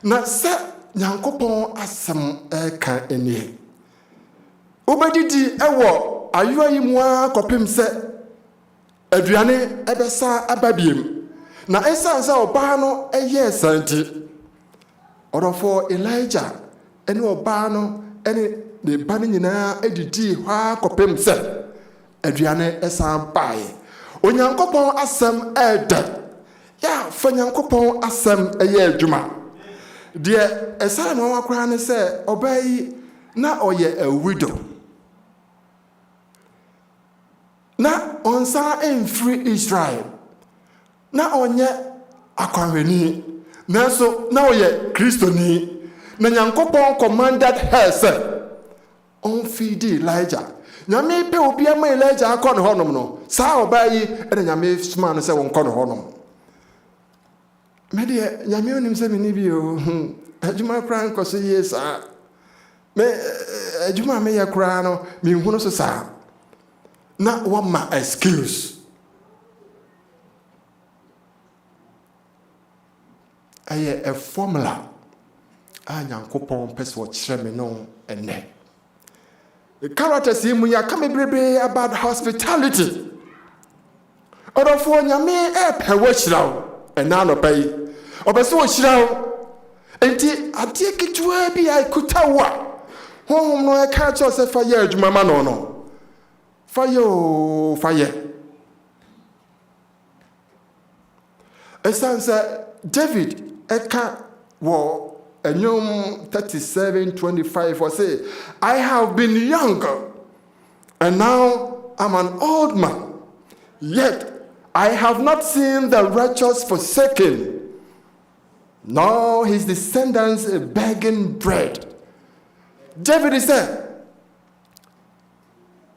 Na se Nyankopɔn asem eka eni. Ubedidi ewo ayua yi mu akopem se aduane ebesa ababiem na esanse oba no eye santi odofo Elijah ene oba no ene de ba no nyina edidi hwa akopem se aduane esan bae Onyankopɔn asem eda ya fa Nyankopɔn asem eye adwuma de esan no wakora ne se oba yi na oye a widow. Na onsa free Israel. Na onye akwanweni. Na so na oye Kristoni. Na Nyankopɔn commanded her say, on feed Elijah. Nyame pe obi ama Elijah akɔ ne hɔnom no. Saa oba yi ene nyame suma no sɛ won kɔ ne hɔnom. Me de nyame onim sɛ me ni bi o. adwuma kora nkɔ so yie saa me adwuma me yɛ kora no menhunu so saa na wama excuse ɛyɛ a formula a Nyankopɔn pɛ sɛ ɔkyerɛ me no ɛnɛ. The characters in Muya come about hospitality. Or for Yame a watch now, and now no pay. Or so watch now. And I take it to a be I could tell what. Home no, I catch us a fire, Mamma no. Fire. A son said, David, a cat war. And Num 37:25 for say, I have been younger, and now I'm an old man. Yet I have not seen the righteous forsaken, nor his descendants begging bread. David said,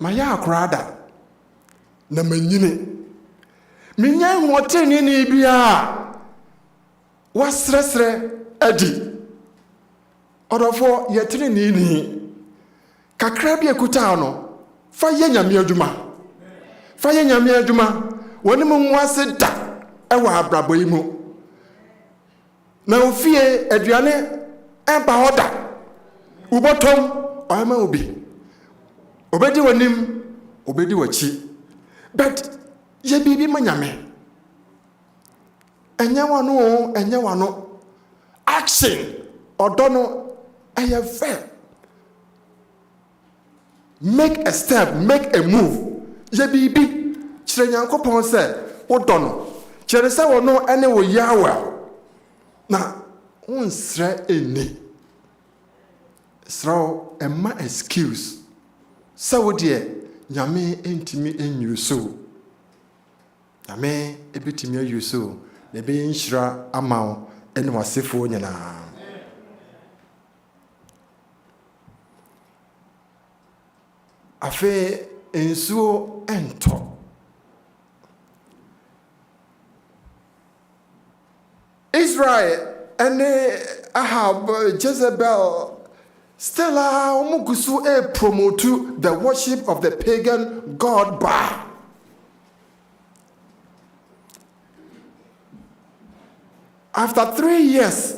Maya krada na manyine. Minya nwoteni ni bia. Wasresre adi. Odofo yetini ni kakra bi ekuta no fa ye nyame adwuma woni mu nwase da e wa abrabo yi mu na ofie aduane e ba oda ubotom oyama obi obedi wonim obedi wachi but ye bibi manyame enye wano action odono fair. Make a step, make a move. Ye bibi chire Nyankopon se wodono. Chire se wono ene wo yawa. Na unsre eni. Sro emma excuse. Se wo de nyame entimi enyuso. Nyame ebitimi ayuso. Ne be nhyira amawo ene wasefo nyina. Afe ensuo ento Israel and Ahab Jezebel Stella omugusu promote the worship of the pagan god Baal. After 3 years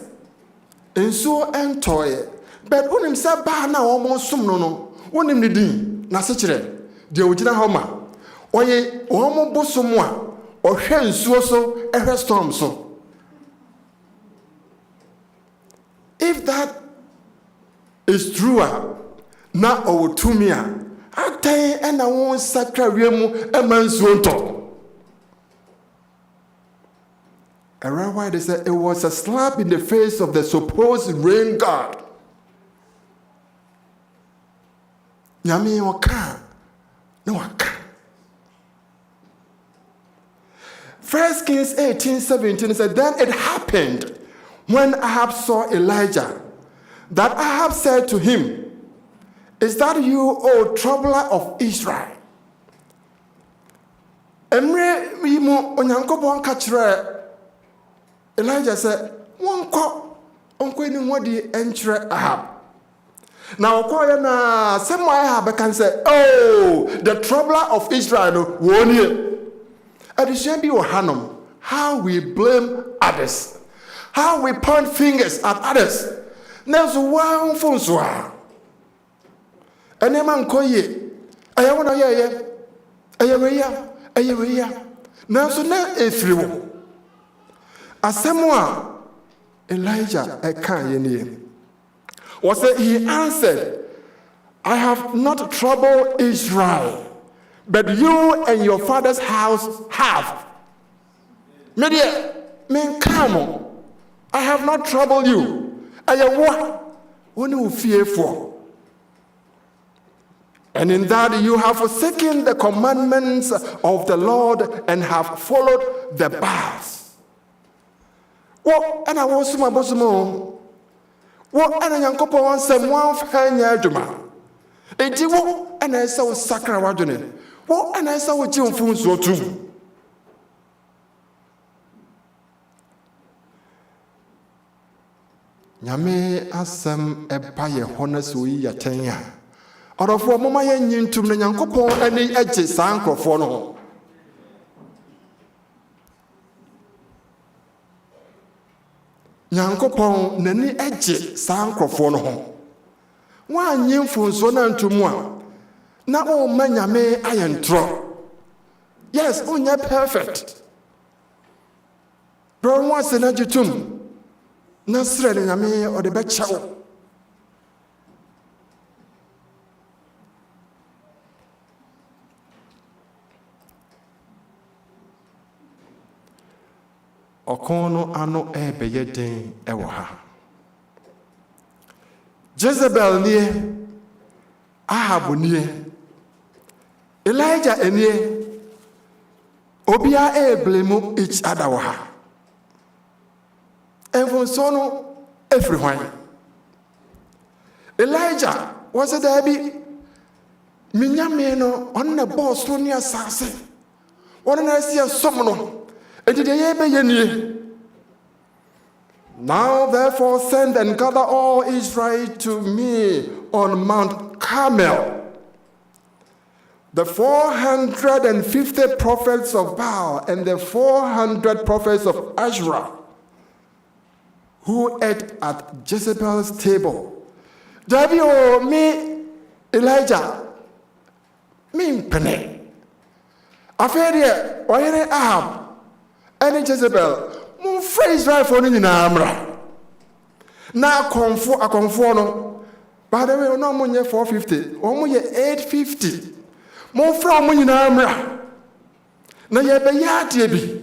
ensuo ento but unim se Baal na omo sum no unim ni din na sechere de ogina homa oye omo bosomo a ohwe nsuo so ehwe storm so. If that is true na owotumia atai ena won sakra wiemu emansuo nto. Around why they said it was a slap in the face of the supposed rain god. Nyame waka no waka. 1 Kings 18:17 said, then it happened when Ahab saw Elijah that Ahab said to him, is that you, O troubler of Israel? Emre yimu onyankopon ka kire Elijah said, onko ni ngodi enkyere Ahab. Now, some Ahab can say, oh, the troubler of Israel won here. At the same time, how we blame others, how we point fingers at others. Now, so one phone so. And a man call ye, I want to hear, now, so now, if you as someone, Elijah, I can't was that he answered, I have not troubled Israel, but you and your father's house have. Media, men come, I have not troubled you. I am what you fear for. And in that you have forsaken the commandments of the Lord and have followed the Baals. Well, and I was my bosom. What and a yankopo wants some one fanya juma. A diwo and I saw sacra wadune. What and I saw Jim Funso too. nyame asɛm ɛba yɛ hɔ na so yi yɛtɛn a ɔdɔfoɔ moma yɛnyi ntom na nyankopɔn ani agye saa nkurɔfoɔ no ho. nyankopɔn n'ani agye saa nkurɔfoɔ no ho. woanyɛ mfonsuo no antom a na womma nyame ayɛ ntorɔ. Yes, wonyɛ perfect. Brɔ ho ase na gye tom na serɛ ne nyame ɔde bɛkyɛ wo. ɔko no ano ɛbɛyɛ den ɛwɔ ha. Jezebel nie, Ahab nie, Elijah nie, obia blame each other wɔ ha. Mfonsuo no ɛfiri hwan? Elijah wɔsɛ daabi menyame no ɔno na bɔɔ soro ne asase, ɔno na asi ɛsom no. Now therefore send and gather all Israel to me on Mount Carmel. The 450 prophets of Baal and the 400 prophets of Asherah who ate at Jezebel's table. Dabi me Elijah me mpene. Afedia oyere Ahab and Jezebel, mon frère Israel for no nyina amra. Na akonfo no. By the way, no mo nye 450, o mo ye 850. Mon frère mo nyina amra. Na ye be yade bi.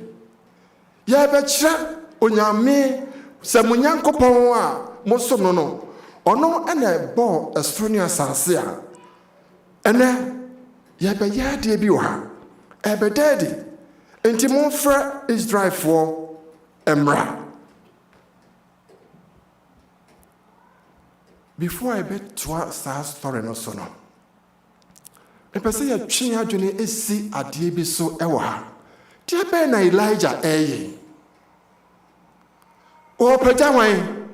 Ye be kire onyame se mo nyankopon a mo som no. Ono ena bo esoro ne asase a. Ene ye be yade bi wo ha. E be daddy. Enti mon frère Israel for emra. Before I bet to sa story no so no. Me pese ya twen adwene esi ade bi so ewo ha. Tie be na Elijah eye. O pagya wan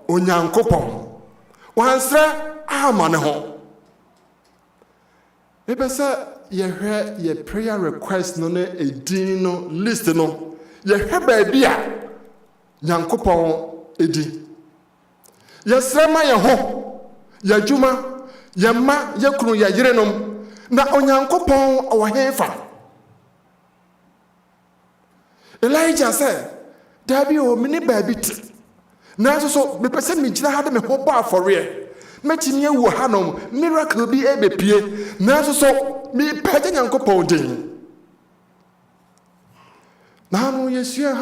onyankopon. Wansre ama ne ho. Me pese ye prayer request no ne edin no list no ye hweba bia nyankopɔn edi ye srema ye ho ye dwuma ye ma ye kunu ye yerenom na onyankopɔn ɔwɔhefa. Elijah said dabi o mini baabi ti na so me pese me gyina ha de me ho bɔ afɔre metimi ewu hanom miracle bi ebepie na so me pɛgye nyankopɔn din. Na no yesua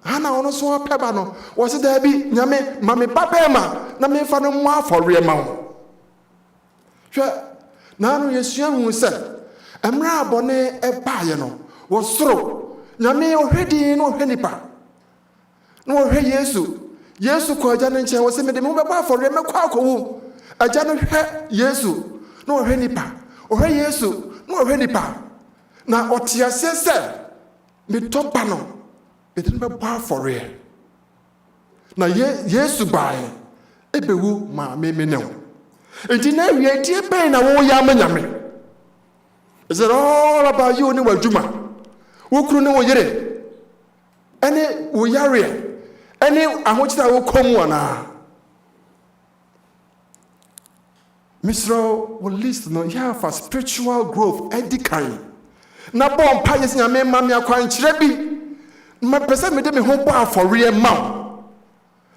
hana ono so apɛba no wɔse daabi nyame ma me papa ma na me fa no mo afɔre ma wo. Hwɛ na no yesua hu sɛ emra abɔne ɛbaaye no wo soro nyame ohwedi no ohwɛ nipa no ohwɛ Yesu kɔ agya no nkyɛn wɔse mede me bɛbɔ afɔre mɛkɔ akɔwu agya no hwɛ Yesu no ohwɛ nipa ohwɛ Yesu no ohwɛ nipa na ɔtease sɛ metɔ ba no mede no bɛbɔ afɔre na Yesu bae ebewu ma me ne wo. Enti na wie tie bɛn na wo ya amanyame. Is it all about you ne wadwuma wo kuru ne wo yere ɛne wo yare ɛne ahokyere wo kɔm wana. Misro will list no yeah for spiritual growth edikan na bon pa yes nyame ma me akwankyere bi ma pese me de me ho bɔ afɔre ma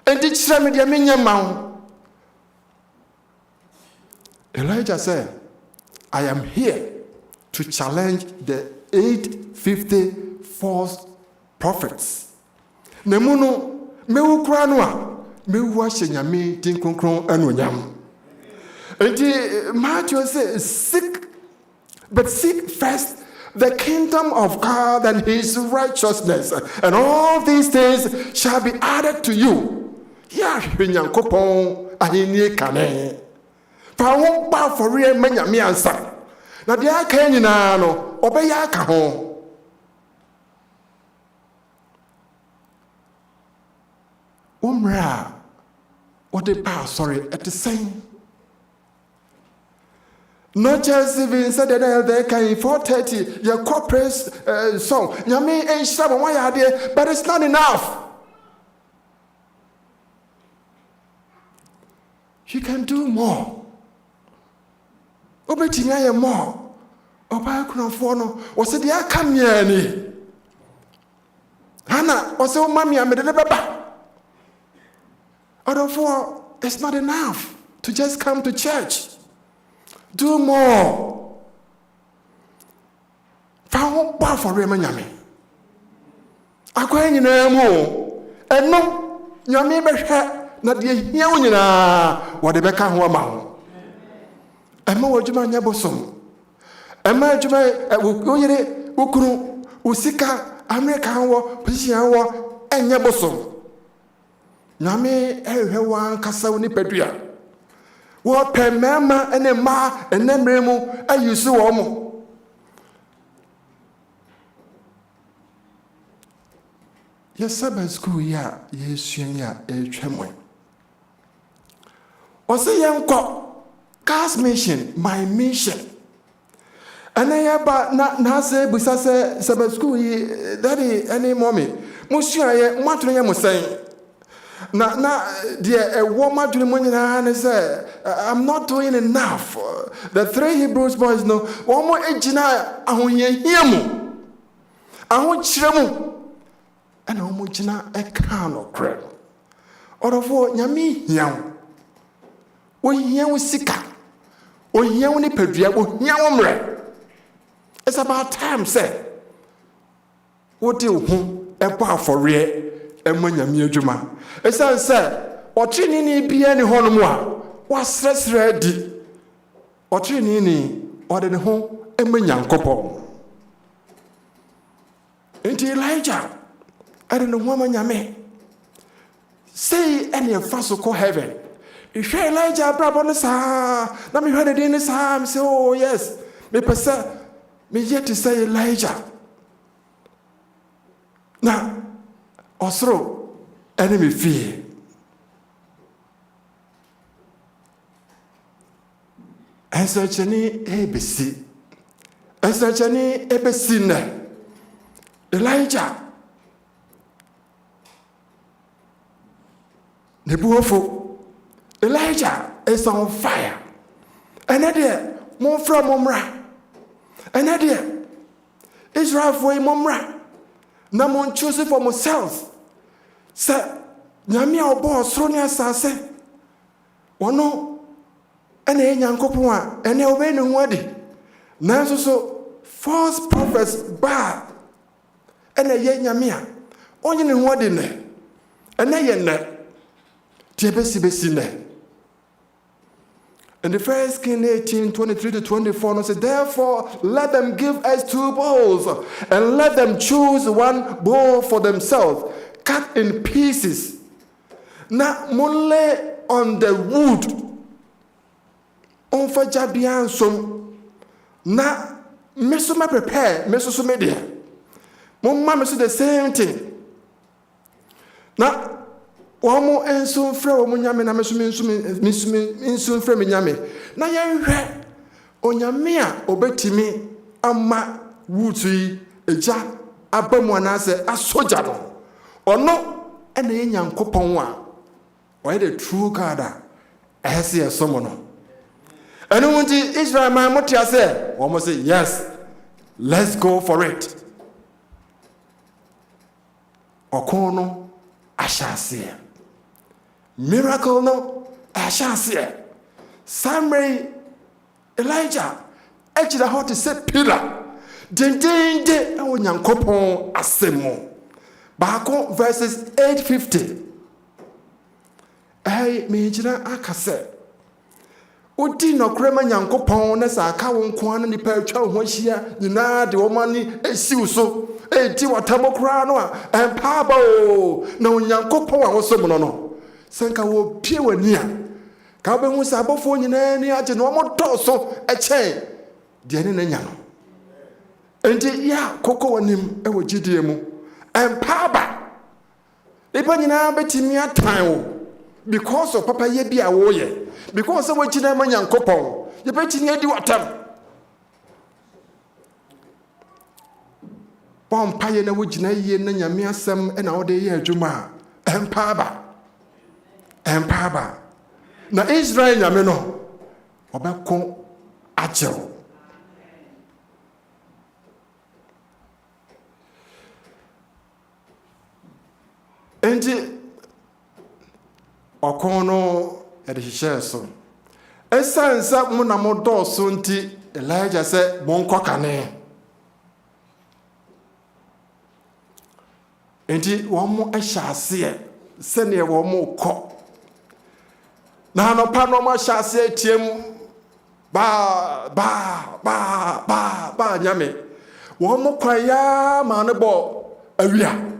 enti kyerɛ me de me nya ma. Elijah said, I am here to challenge the 850 false prophets. Nemuno mewu kura no a mewu ahye nyame din kronkron anonyam. Enti Matthew says, seek first the kingdom of God and his righteousness, and all these things shall be added to you. Ya nyankopɔn ahenie kane. Pa wo ba for real manyame ansa. Na de aka nyina no obɛya aka ho. Umra What the past, sorry, at the same. Not just even said that they can 4:30, your corporate song. Yami ain't sure why are there, but it's not enough. You can do more. Obetinga more. Oba kuna fono. Was it the come here? Hannah, was it mommy? I made a baba. Therefore, it's not enough to just come to church. Do more. Found bar for Remanyami. I quite in a more. And no, your neighbor had not the Yauna, what the Becca Wama. And more Juma Yabosom. And my Juma Wugoyere, Ukuru, Usika, American war, Persian war, and Yabosom. Name everyone Casawni Pedria. What per mama and a ma and then remo, I use so almost. Yes, Sabbath school, ya, yes, ya, a tremor. Was a young cop, God's mission, my mission. And I have not Nase, Busase, Sabbath school, daddy, any mommy. Monsieur, Matria was saying. Now, dear, a woman to the morning and say, I'm not doing enough. The 3 Hebrews boys know one more engineer. I want you here. I want you. And I want you a can of crap. Or of what Yami young. We hear with Sika. We hear when Pedria with Yamre. It's about time, sir. What do you a bar for real? And when you're Juma. As I said, or Trinini be any honor, was less ready. Or Trinini, or the home, and when young couple. Into Elijah, I don't know woman you may say any of us call heaven. If you Elijah, brother, let me heard it in his arm. Say, oh, yes, me yet to say Elijah. Now, also, enemy fear. And such any ABC. And such any ABC. Elijah. The powerful Elijah is on fire. And there, more from Momra. And there, Israel for Momra. No one chooses for myself. Sir, Yamia or boss, Sonia Sase. One no, and a young couple, and a wedding wedding. Now, so false prophets bad, and a young Yamia, only in wedding there, and a young Tibesi. And the first King 18:23-24 said, therefore, let them give us 2 bowls, and let them choose 1 bowl for themselves, cut in pieces. Now, monle on the wood. On for Jabian some. Now, Mesuma prepare, Mesuma media. Mamma do the same thing. Now, one more and soon from Munyame, and Messumin from Yame. Now, you heard on Yamia, Obetimi, Amma, Wootry, a jar, a Bamuanase, a soldier. Or no, and the young coupon why the true God has here someone. And when Israel, my Motia said, one must say, yes, let's go for it. Okono, I shall see. Miracle, no, I shall see. Samuel, Elijah, actually, how to say pillar. Den, and when young coupon, assemble. Back verses 850. Hey, Major Akase. Udi no crema yanko pon sa ka won kwan ni pa twa ho hia nyina de wo mani esiw so enti watamo kra no a empa ba o na onyanko pon a wo so mo no sanka wo pie wani a ka be hu sa abofo nyina ni age no mo do so e chen de ne na nya no enti ya koko wanim e wo gidie mu empa ba nipa nyina betimi atan wo because of papa ye bi a wo ye, because of what china ma Nyankopon ye be china di watam pom paye na wo gina ye na Nyame asem e na wo de ye adwuma empaba na Israel Nyame no obekọ achero enti okono edihye so esansa mu na mo dọọso nti Elijah se monkọ kane enti wo mo ehya ase se ne wo mo kọ na no pa no mo ehya ase tiem ba Nyame wo mo kwaya ma ne bo awia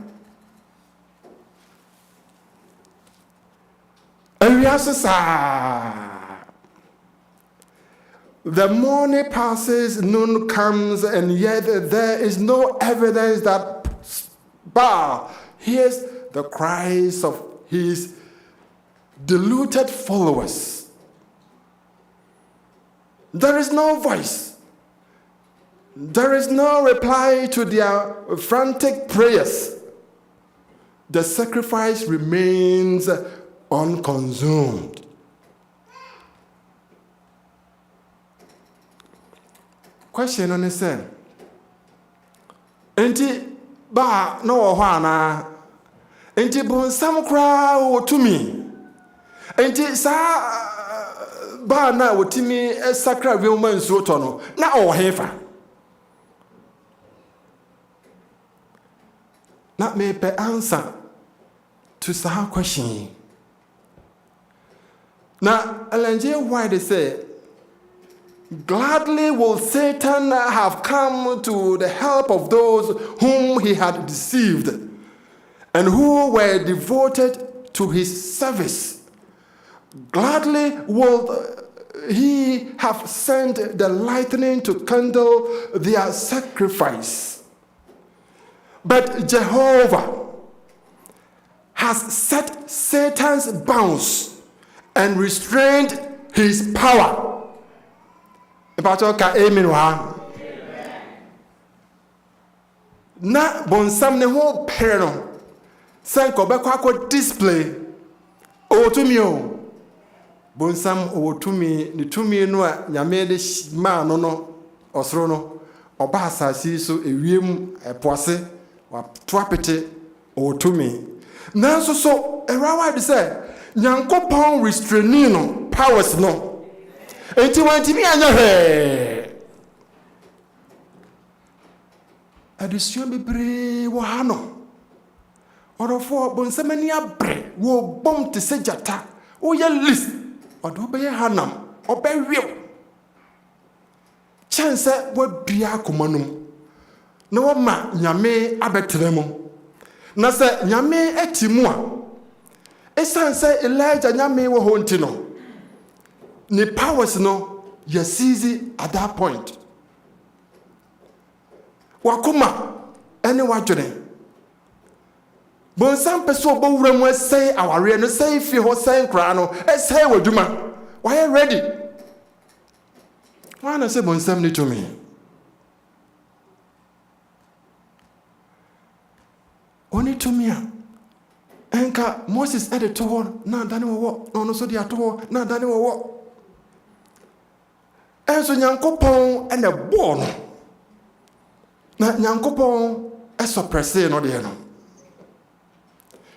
the morning passes, noon comes, and yet there is no evidence that Baal hears the cries of his deluded followers. There is no voice. There is no reply to their frantic prayers. The sacrifice remains unconsumed. Question on the same. Enti ba no ho ana. Enti bon sam kra o tumi. Enti sa ba na o timi sakra wi man nsuo to no na o hefa. Na me pe answer to sa question. Now, Ellen G. White said, gladly will Satan have come to the help of those whom he had deceived and who were devoted to his service. Gladly will he have sent the lightning to kindle their sacrifice. But Jehovah has set Satan's bounds and restrained his power. Amen. Na bonsam ne ho pere no senko be kwa display otumi o bonsam otumi ni tumi no a Nyame de ma no osoro no oba asasi so ewiem epoase wa toapete otumi nanso so erawa de say Nyankopon restraining no powers no enti wantimi anya he adesua bebre wo ha no orofo bonsamani abre wo bom te sejata wo ye list odo be hanam obewew chance wo bia komanum na wo ma Nyame abetremu na se Nyame atimu a esanse Elijah Nyame wo honti no ni powers no yesizi at that point wakuma ene wadwene bonsam peso bo wura mu sei aware no sei fi ho sei nkra no sei waduma why ready wana se bonsam ni to me oni to me enka Moses ede to ho na dane wo no so dia to ho na dane wo enso Nyankopon ene bo no na Nyankopon suppresse no de no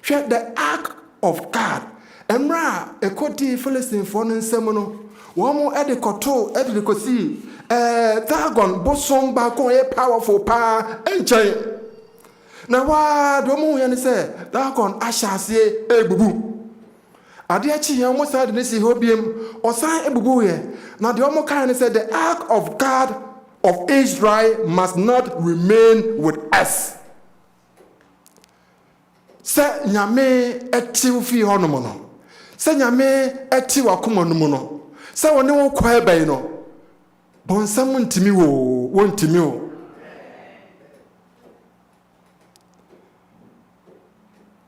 hwe the ark of God emra ekoti Philistine for no nsem no wo mo ede koto ede kosi dragon bosom ba ko e powerful pa enchen na wa do mo ya ne se dragon ashase ebubu ade achi ya mo sa de ne si hobiem osan ebubu ye na de mo kan ne se the ark of God of Israel must not remain with us. Say Nyame eti fi hono mo no. Say Nyame eti wakoma no mo no. Say woni wo kwa ebe no. Bonsam ntimi wo ntimi wo.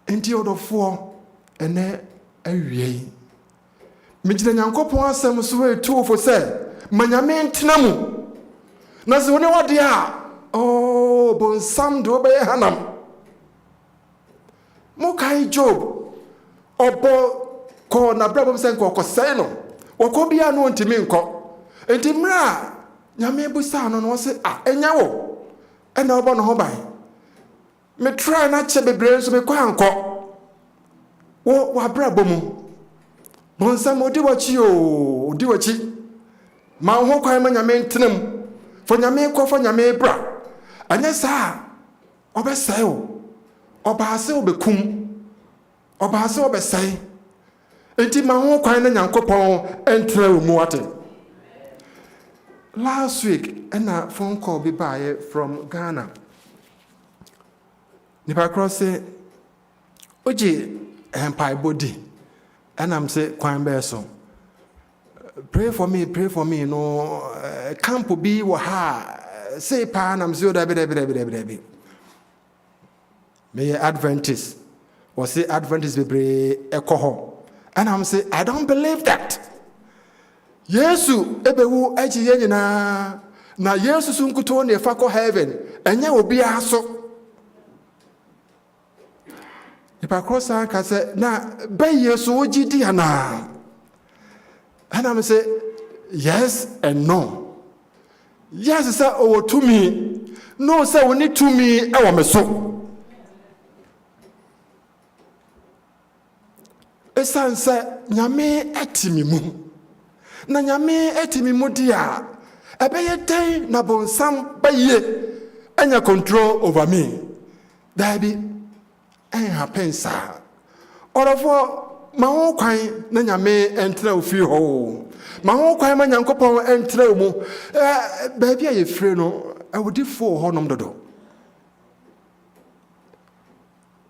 Enti odofo ene awie megyina nyankopɔn asɛm so etuofo sɛ manyame ntena mu na sɛ wone wade a bonsam de wobɛyɛ hanam mokae Job ɔbɔ kɔ n'abrabɔ sɛ nkɔkɔsɛe no wɔkɔ biara no ntimi nkɔ enti mmerɛ a nyame busaa no wɔse ɛnyɛ wo ɛna wobɔ no ho ban metry na kyɛ bebree nso mekɔ ankɔ w'abrabɔ mu bonsam odi wakyi ma wo ho kwan ma nyame ntenam fa nyame kɔ fa nyame bra anyɛ saa ɔbɛsɛe wo ɔbaase wobɛkum ɔbaase wobɛsɛe enti ma ho kwan na nyankopɔn ɛntena wo mu ate. Last week ɛna phone call bi baeɛ from Ghana nipa korɔ sɛ ogye mpaebɔ di ɛnam sɛ kwan bɛɛ so pray for me no camp bi wɔ ha say paa nam sɛ dabi meyɛ Adventist wɔse Adventist bebree ɛkɔ hɔ ɛnam sɛ I don't believe that Yesu ebewu agye yɛ nyinaa na Yesu so nkuto ne fa kɔ heaven ɛnyɛ obiara so nipa cross aka sɛ na bɛ Yesu ogyi di ana ɛnam sɛ yes and no yes sɛ ɔwɔ tumi no sɛ woni tumi ɛwɔ me so ɛsan sɛ nyame atimi mu na nyame atimi mu di a ɛbɛyɛ dɛn na bonsam bɛyɛ ɛnya control over me dabi happen saa ɔrɔfo ma ho kwan na nyame ɛntena ofiri hɔ ma ho kwan ma nyankopɔn ɛntena mu baabi a yɛfiri no awudifo hɔ nom dodo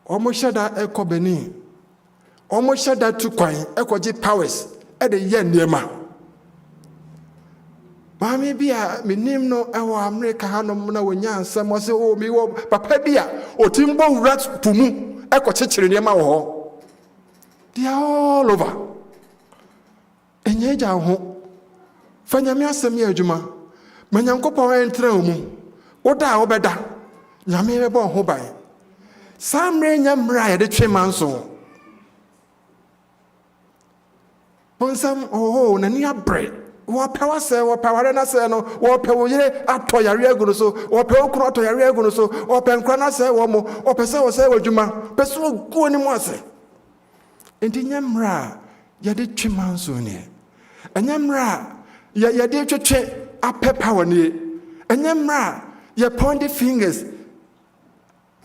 ɔmo hyɛ da ɛkɔ bani ɔmo hyɛ da tu kwan ɛkɔgye powers ɛde yɛ nneɛma maame bi a menim no ɛwɔ Amerika ha nom na wonya nsɛm ɔsɛ mi wɔ papa bi a otimbo wura po mu ɛkɔkyekyere nneɛma wɔ hɔ they are all over ɛnyɛ gya ho fa nyame asɛm yɛ adwuma ma nyankopɔn ɛntena wo mu woda a wobɛda nyame bɛbɔ ho ban saa mmerɛ nya mmerɛ a yɛde twe ma nso bonsam n'ani abrɛ wɔpɛ wasɛ wɔpɛ ware nasɛ no wɔpɛ wo yere atɔ yare agu no so wɔpɛ wo kunu atɔ yare agu no so wɔpɛ nkora nasɛ wɔ mo wɔpɛ sɛ wɔsɛ wɔ adwuma pɛ sɛ wɔgu anim ase enti nyɛ mmerɛ a yɛde twe ma nso neɛ ɛnyɛ mmerɛ a yɛde twetwe apɛ power nie ɛnyɛ mmerɛ a yɛ pointed fingers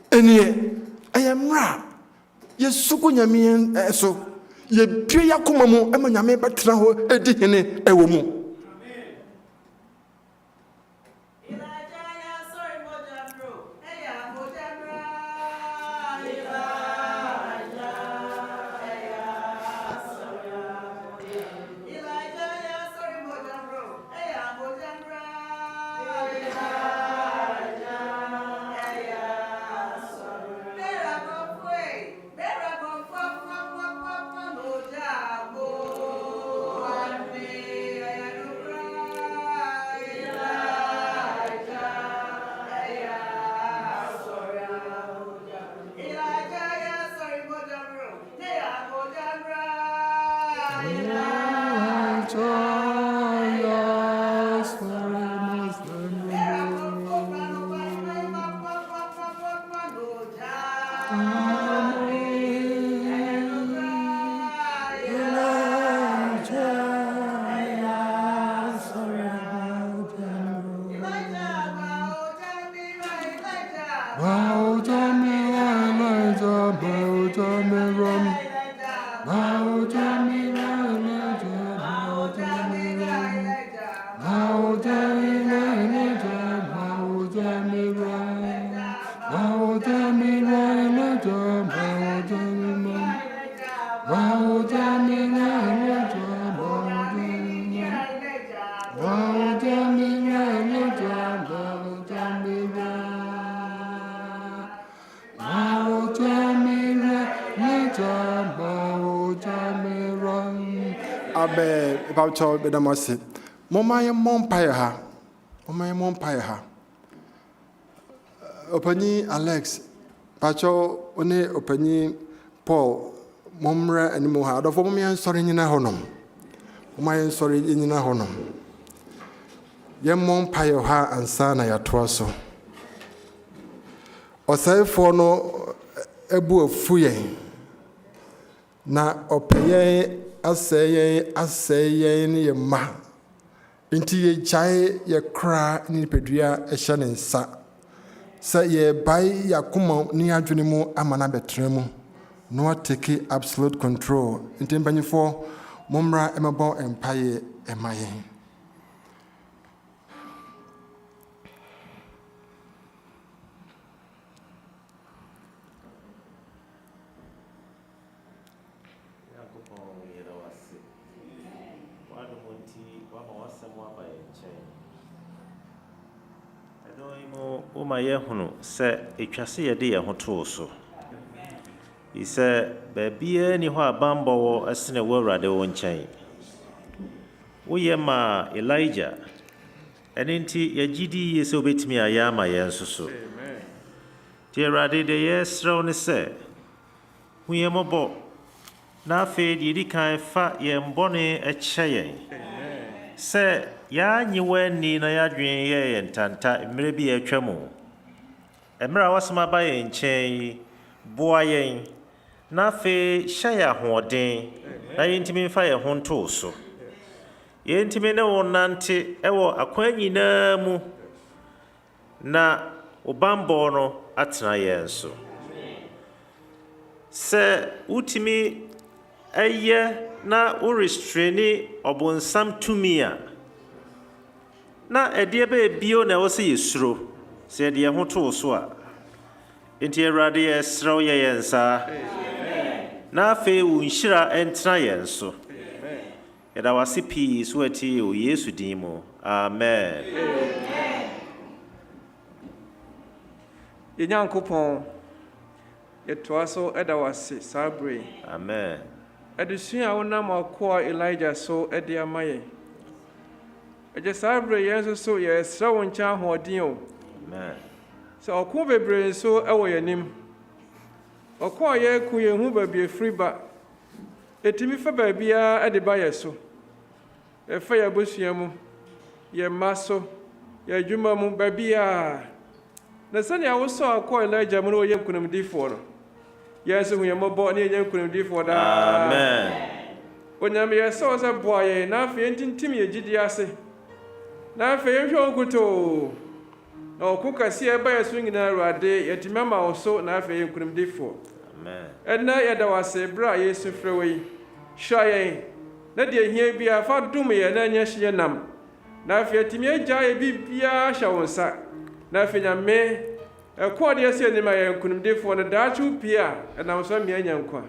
ɛneɛ ɛyɛ mmerɛ a yɛsugu nyame so yɛbie yakoma mu ɛma nyame bɛtena hɔ ɛdi hene ɛwɔ mu abe about to be the mercy. Mama, your mom pie her. Mama, your mom pie her. Openi Alex, Pacho, one openi Paul, Momra and Moha. The woman sorry in a honum. My sorry in a honum. Your mom pie her and son, I at Twasso. Or say for no ebu of fuye. Na opeye aseye ni ye ma. Inti ye chai ye kra ni pedua ehye ne nsa. Sa ye bai yakuma ni adwene mu amana betremu. No take absolute control. Inti mbanyifo momra emebo empaye emaye. Uma yehunu se etwase ye de ye ho to so ise baabia ni ho abambo wo asene wo awrade wo nkyɛn wo ye ma Elijah enenti ye gidi ye se obetimi aya ma ye nsoso ti awrade de ye srew ne se hu ye mobo na afe de di kan fa ye mbone ekyɛ yen se ya nyiwani na ya dwen ye ntanta mmere bi atwamu emra wasoma ba ye nkyɛn boa yen na fe hyɛ ahoɔden na yentimi mfa ye ho nto so yentimi ne wonante ɛwɔ akwan nyinaa mu na obambo no atena ye nso se utimi ɛyɛ na o restraini obonsam tumia na ɛdeɛ bɛ bio na wɔsɛ yɛsuro sɛ ɛdeɛ ho to so a enti awurade yɛsrɛw yɛ yɛn nsa na afei wo nhyira ɛntena yɛn so yɛda wase pii so ati wɔ Yesu din mu amen Yɛnyankopɔn yɛtoa so ɛda wase saa bere amen adesua a wonam akoa Elijah so ɛde ama yɛn Eje sabre yenso so ye sra won kya hoden o. Amen. So oko bebre so ewo yanim. Oko ye ku ye hu ba bi free ba. Etimi fa ba bia e de ba yeso. E fa ya bosua mu. Ye maso. Ye dwuma mu ba bia. Na sane ya wo so ako Elijah mu no ye kunumdifo no. Yeso hu ye mobo na ye kunumdifo da. Amen. Onyame ye so se boa ye na afi entintim ye gidi ase. Na afi ye hwe okuto. Na okukase e ba yeso nyina Awurade yetimama wo so na afi ye kunumdifo. Amen. Edna ye da wase bra Yesu frewe. Hwa ye. Na de hia bia fa dum ye na nya hye nam. Na afi yetimi agya ye bibia hya wo nsa. Na afi nyame ekode ese ni ma ye kunumdifo na daachu pia na so me anya nkwa.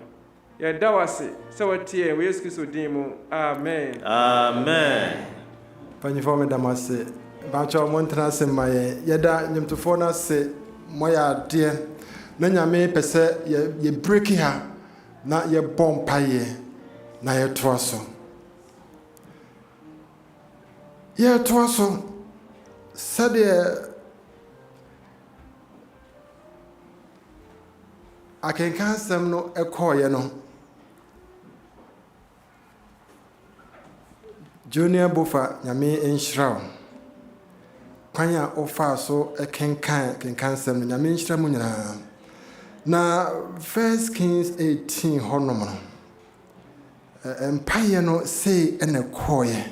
Ye da wase se watie we Yesu Kristo din mu. Amen. Amen. Panyifo me damase bacho montra se maye yeda nyimtofo na se moya de na nyame pese ye break ha na ye bompaye na ye toaso sade akenkan sem no ekoye no Junior Bofa nyame enhyiraw kwanya ofa so kenkan sem no nyame enhyira mu nyina na 1 Kings 18 honom no empaye no sei ene koye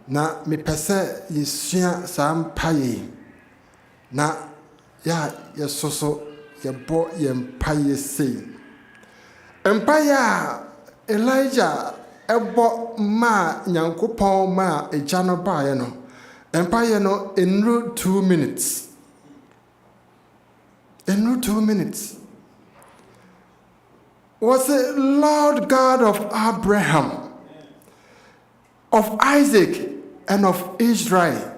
na mepese yesua sa mpaye na ya yesoso yebo yempaye sei empire Elijah ebo ma nyankopon ma eja no baaye no empire no enru 2 minutes was the Lord God of Abraham, of Isaac, and of Israel.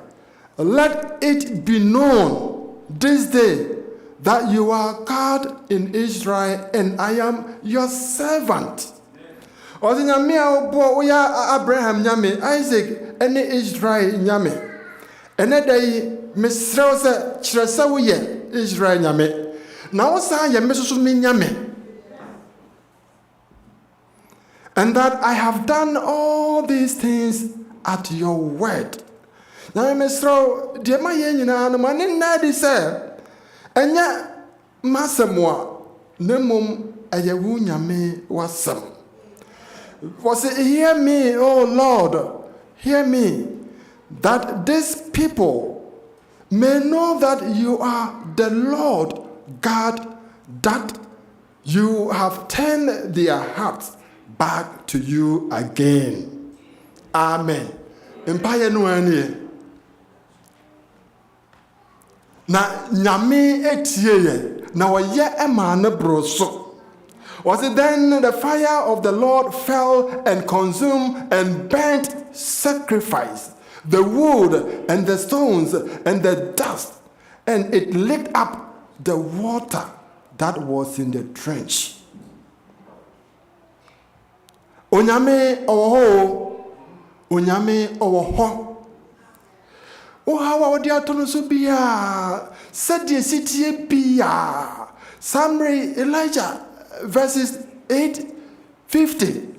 Let it be known this day that you are God in Israel, and I am your servant. ɔsɛ nyame a wobɔ woyɛ Abraham nyame, Isaac ɛne Israel nyame. Ɛnɛ da yi mesrɛ wo sɛ kyerɛ sɛ woyɛ Israel nyame. Na wo saa yɛ me soso me nyame. And that I have done all these things at your word. Now mesrɛ deɛ ma yɛ nyinaa no ma ne nna di sɛ ɛnyɛ masɛm a na mmom ɛyɛ wo nyame wasɛm. Was hear me, O Lord, hear me, that these people may know that you are the Lord God, that you have turned their hearts back to you again. Amen. Empire no any. Na nyame etie na wɔyɛ ɛma ne broso. Was it then the fire of the Lord fell and consumed and burnt sacrifice, the wood and the stones and the dust, and it licked up the water that was in the trench. Onyame owo, onyame owo. O hawa odi atono so bia, said city bia. Summary Elijah verses 8:50.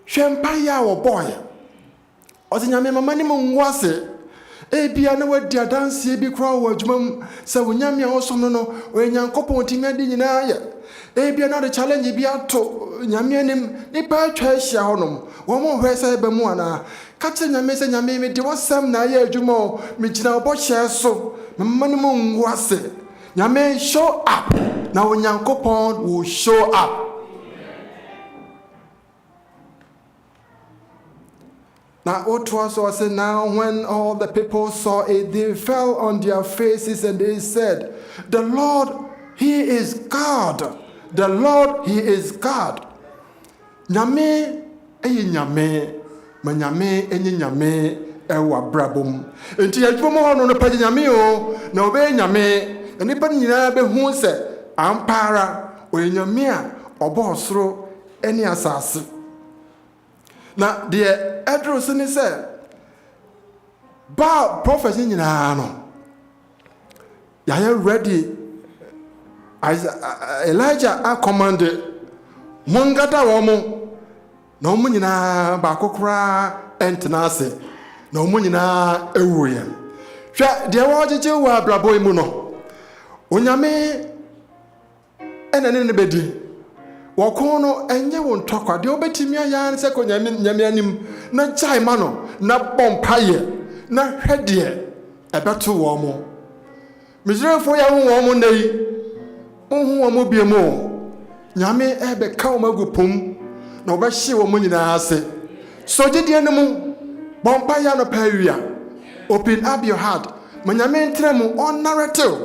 Shempaya wo boy. Osinyame mama ni mo nwase. Ebia na wadi adanse bi kra wo adwumam se wonyame a wosom no onyankopon timi adi nyina ye. Ebia na the challenge bi ato nyame anim nipa atwa ahia honom. Wo mo hwe se ba mu ana. Ka che nyame se nyame me de wasam na ye adwuma me gina obo hye so. Mama ni mo nwase. Nyame show up. Now onyankopon will show up. Now, what was also now when all the people saw it, they fell on their faces and they said, "The Lord, He is God. The Lord, He is God." Nyame, nyame, manyame, nyame, ewa brabum. Enti adwomo hono no page nyame o, na obe nyame, enipa nyina be hu se ampara onyame a obo osoro eni asase. Na de Edros ni se ba prophet nyina no ya ready Elijah a commanded mongada wo mo na omo nyina ba kokora entenase na omo nyina ewuye hwa de wo jeje wo abrabo imu no onyame enene ne bedi wokon no enye wo ntokwa de obetimi aya se ko nyame anim na jai ma no na bompaye na hwede ebeto wo mo Misrefo ya wo mo nei ohu wo mo biemo nyame ebe ka wo magupum na obehye wo mo nyina ase so gidie ne mu bompaye no pawia open up your heart manyame ntremu on narrative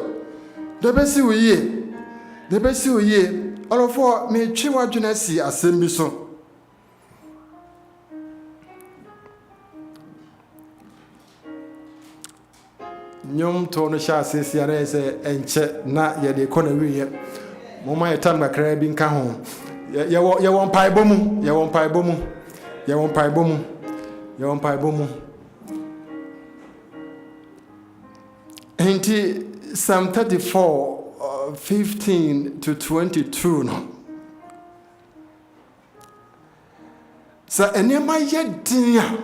de besi wo ye Olofo me twi wadwena si asem bi so. Nyom to no sha asesi ara se enche na ye de kona wiye. Moma ye tam kakra bi nka ho. Ye won paibo mu. Enti Psalm 34 15 to 22 no. Sa enema yedin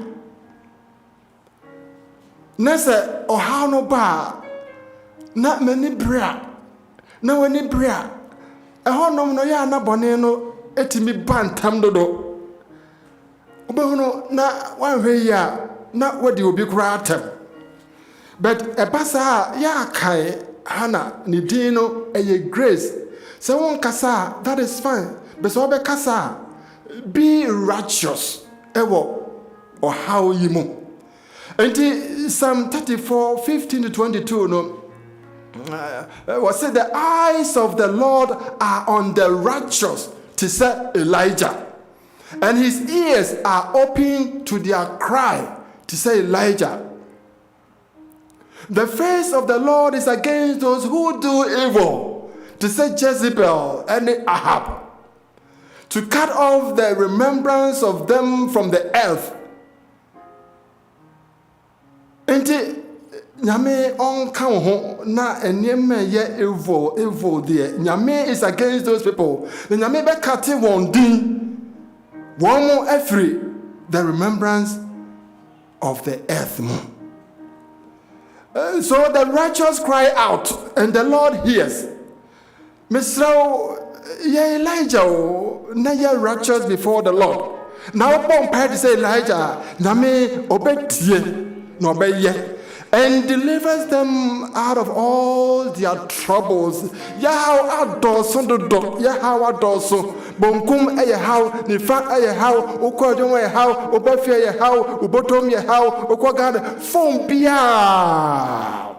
na se oha no ba na mani bra na wani bra ehonom no ya na bone no etimi bantam dodo obehuno na wanhwe ya na wadi obi kura atem but ebasa ya kai Hana ni dino eye grace. Se won kasa, that is fine. But so be kasa, be righteous. Ewo or how you move. And Psalm 34, 15 to 22 no. Was said the eyes of the Lord are on the righteous, to say Elijah, and his ears are open to their cry, to say Elijah. The face of the Lord is against those who do evil, to say Jezebel and Ahab, to cut off the remembrance of them from the earth. Enti nyame onka ho na enema ye evil there. Nyame is against those people. The nyame be kate won din. One more every the remembrance of the earth. So the righteous cry out, and the Lord hears. Mr. Elijah, na ye righteous before the Lord. Now, Paul say Elijah, Name obetie, no obeye, and delivers them out of all their troubles. Yahaw adoso do, Yahaw adoso, bonkum eyahaw, nifa eyahaw, ukwadon eyahaw, obafia eyahaw, ubotom eyahaw, ukwagada, fon bia.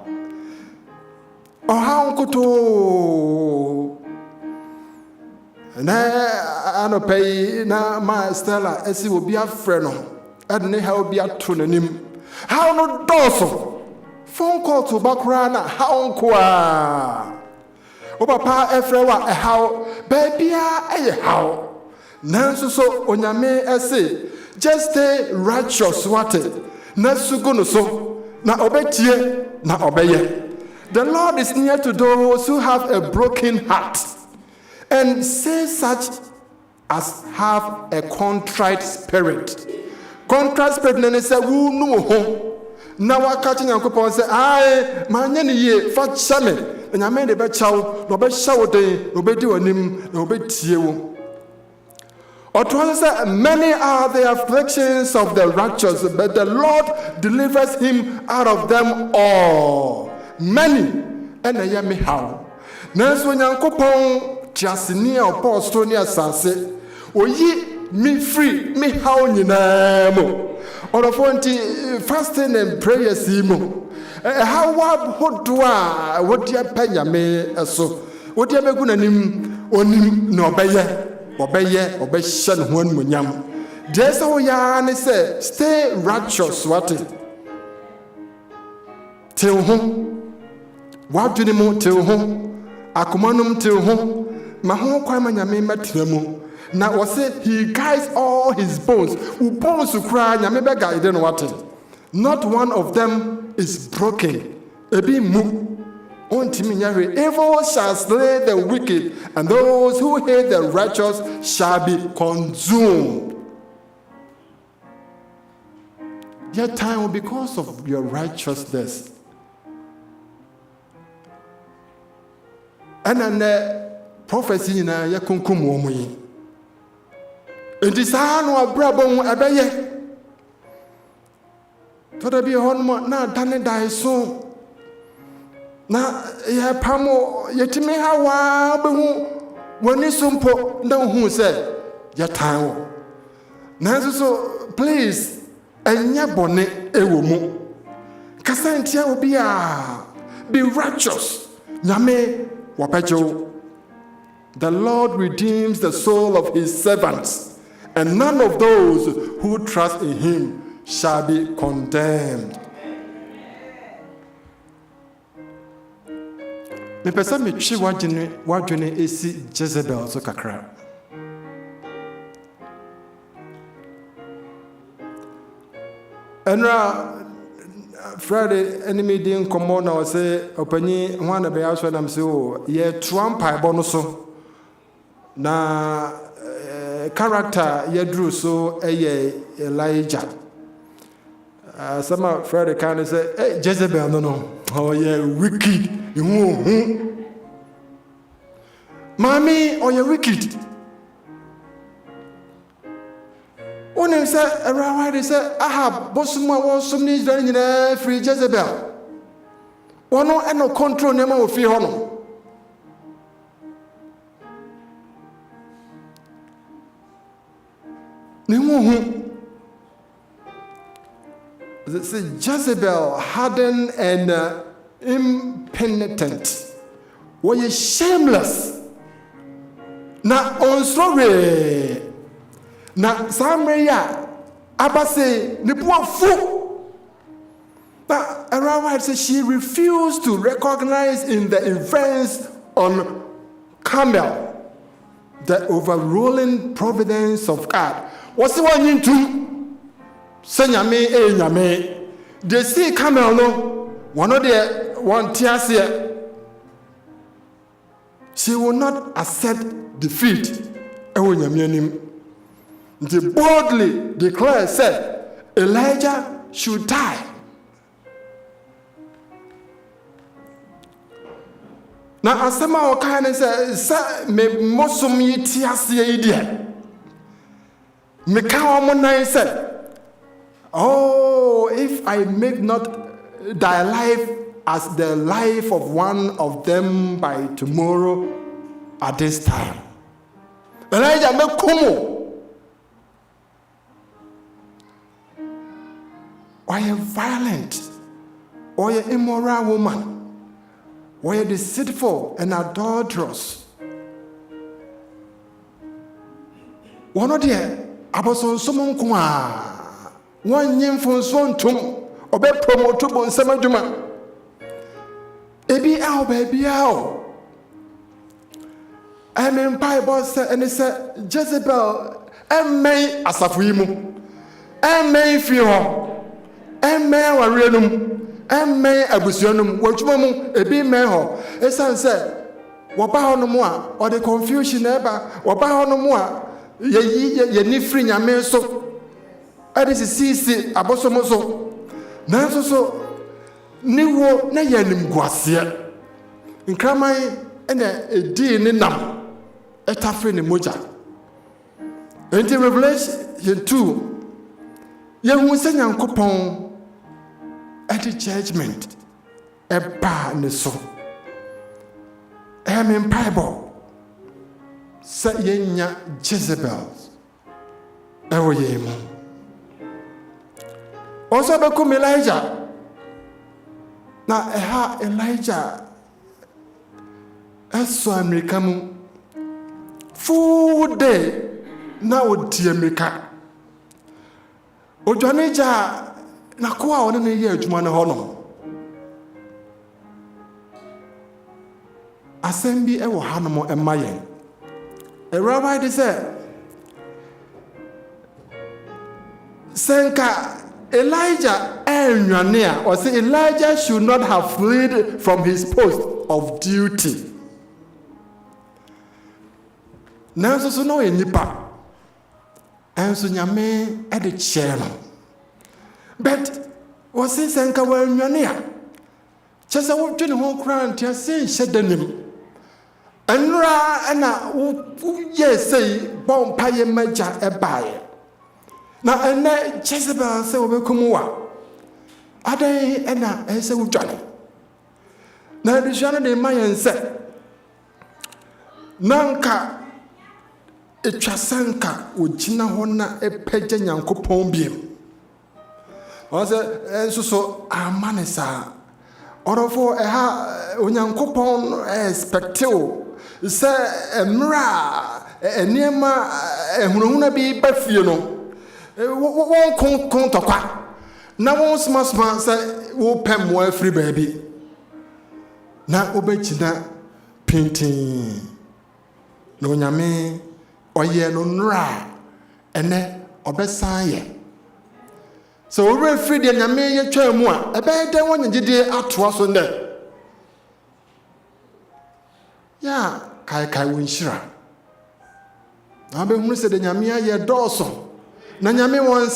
Ohaw koto. Na anopay na ma Stella esi obi afre no adne ha obi ato nanim how no doso phone call to bakra na how nko a o papa efre wa how baby a how nanso so onyame ese just stay righteous wate na sugo no so na obetie na obeye. The Lord is near to those who have a broken heart, and say such as have a contrite spirit. Contrite spirit nene se wu nu ho. Na waka chi Nyankopon se ai manye ne ye fa chame. Nyame de be chawo, no be shawo den, no be di wanim, no be tie wo. Otwa say many are the afflictions of the righteous, but the Lord delivers him out of them all. Many and I am how. Nanso Nyankopon tiasini apostle ni asase oyi me free me how nyina mo orofonti fasting and prayers mo how hodo a wodia panyame eso wodia begu nanim onim na obeye obehye no ho anmunyam de se wo ya ne se stay righteous what till ho wadwene mo till ho akomanum till ho maho kwa manyame matramu na wose he guides all his bones u bones kra nyame be guide no what not one of them is broken ebi mu ontimi nyare evil shall slay the wicked and those who hate the righteous shall be consumed. Your time because of your righteousness. And then prophecy na ya kunkum wo moyi enti saa no abrabon abeye to da bi hon na dane dai so na ya pamo yetimi hawa behu woni sumpo na hu se ya tan wo na so please enya bone ewo mu kasantia obi a be righteous nyame wapacho. The Lord redeems the soul of his servants, and none of those who trust in him shall be condemned. Me pesa me twi wadwene esi Jezebel so kakra. Enra Friday enemy din komo na o say opani ho na be aso na mse o ye trampa ebo so na character yadru so Elijah. Some Friday can say, hey, Jezebel, no. Oh, yeah, wicked. You Mommy, oh, you're wicked. One of them said, around they said, Ahab, Bosuma was some needs done in free Jezebel. One no control name of fear honor. Jezebel, hardened and impenitent, were shameless. Na on sorry. Na Samaria, Abase, Nipuafu. But Arawa says she refused to recognize in the events on Carmel the overruling providence of God. What's the one into? Senyame nyame. They see camel no one of the one tears here. She will not accept defeat. They boldly declare, said, Elijah should die. Now, as some of kind of say, me mosum yitiasi idea. Me kawamonai said, oh, if I make not thy life as the life of one of them by tomorrow at this time. Elijah me kumu. Or a violent, or an immoral woman. Were deceitful and adulterous. One of the Apostle Somon Kuma, one yin from Swan Tum, or be promoted on Samaduma. Ebi ao, baby ao. I'm in Bible and it said Jezebel, and may asafuimu, and may fear, and may warenum. Emme abusuanum wajumum ebi meho esan se woba hono mu a or the confusion eba woba hono mu a ye ni free nyame so ade sisi abosomo so nanso so niwo na yanim guase nkramai ene edi ni nam etafre ne moja in Revelation 2 yehu se nyankopon at the judgment, a bar in the soul. I'm in Bible. Say yenya Jezebels. Ewo yemu. Also become Elijah. Now Elijah. Eso Americamu. Full day. Now di America. Ojanija. Na kwa one ne ye adwuma ne ho no asem bi e wo hanom emma yen a rabbi de say senka Elijah enwane a or say Elijah should not have fled from his post of duty nanso so no enipa enso nyame e de kire no. But was this anchor well near? Just a wood to home crown to say, said the name. And ra and yes, say, bon pie major a buyer. Now, and that Jezebel say, will come over. Are they and I say, Johnny? Now, the Johnny de Mayan said, Nanka, a chasanka, Ujina Hona, a pageant and coupon beam. So amanesa orofo eha onyankopon expecteo se emra eniema ehunhuna bi bafie no won kon tokwa na won smart se wo pem wo afri baabi na obechina painting no nyame oye no nra ene obesan ye. So we're free the nyame ye twa mu a ebe den won ngide atoa so nde ya kai won shira na be hunu se de nyame ye dooso na nyame won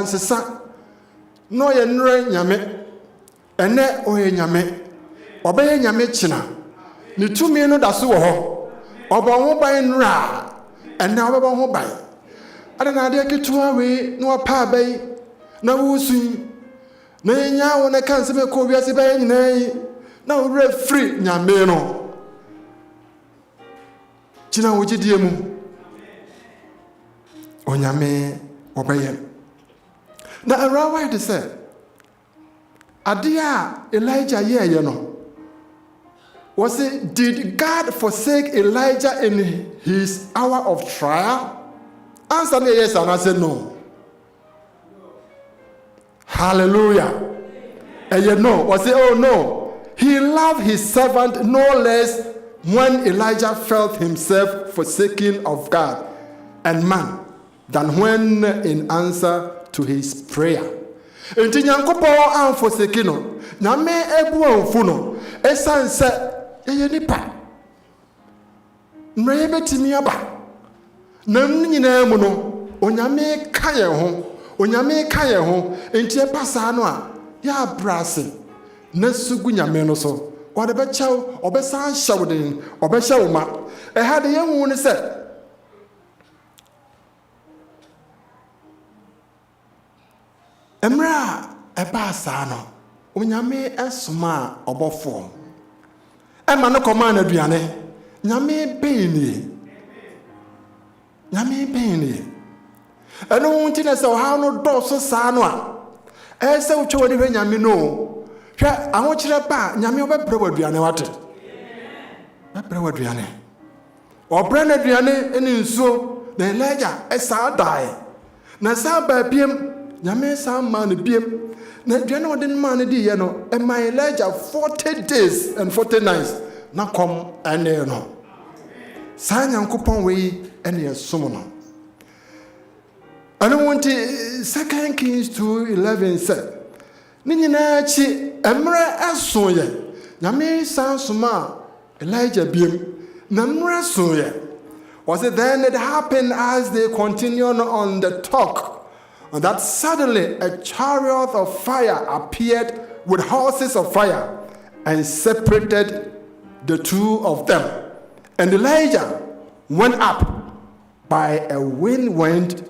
sesa no ye nre nyame ene o ye nyame obe nyame china ni tumi no da so wo ho obo ho ban nra ene obo ho ban ada na de ketua we no pa bai na wusu na nya wo na kan se me ko wiase ba nyina na wo free nyame no china wo gidie mu onyame obaye na arawa de say adia Elijah ye no was it, did God forsake Elijah in his hour of trial? Answer me yes and I said no. Hallelujah. And you know, was it, oh no, he loved his servant no less when Elijah felt himself forsaken of God and man than when in answer to his prayer. Enti Nyankopɔn amfoseki no, Nyame ebu amfu no, esan se yeye nipa. Mmerɛ betimi aba. Na nyina mu no, Onyame ka ye ho, Onyame ka ye ho, enti epa saa no a, ya brase. Na sugu Nyame no so. Ɔde bɛkyɛw, ɔbɛsan hyɛw den, ɔbɛhyɛw ma. Ɛha de yɛhu ne sɛ Emra eba saa no, Onyame esoma ɔbɔfo. Ɛma no kɔma na aduane. Nyame bɛni. Nyame bɛni. Ɛno nti na sɛ ɔha no dɔɔso saa no a, ɛsɛ wotwe wɔ ne Nyame no. Hwɛ ahokyerɛ ba Nyame ɔbɛbrɛ wɔ aduane wate. Bɛbrɛ wɔ aduane. Ɔbrɛ na aduane ne nsuo na Elijah ɛsaa dae. Na saa ba biem Nyame saa ma no biem. Na aduane ɔde no ma no di yɛ no, ɛma Elijah 40 days and 40 nights na kɔm ɛne no. Saa Nyankopɔn wei ɛne ɛsom no. Ɛno nti 2 Kings 2:11 sɛ ni nyinaa chi emre ɛso yɛ. Nyame san soma Elijah biem. Na emre so yɛ. Was it then it happened as they continued on the talk that suddenly a chariot of fire appeared with horses of fire and separated the two of them. And Elijah went up by a wind went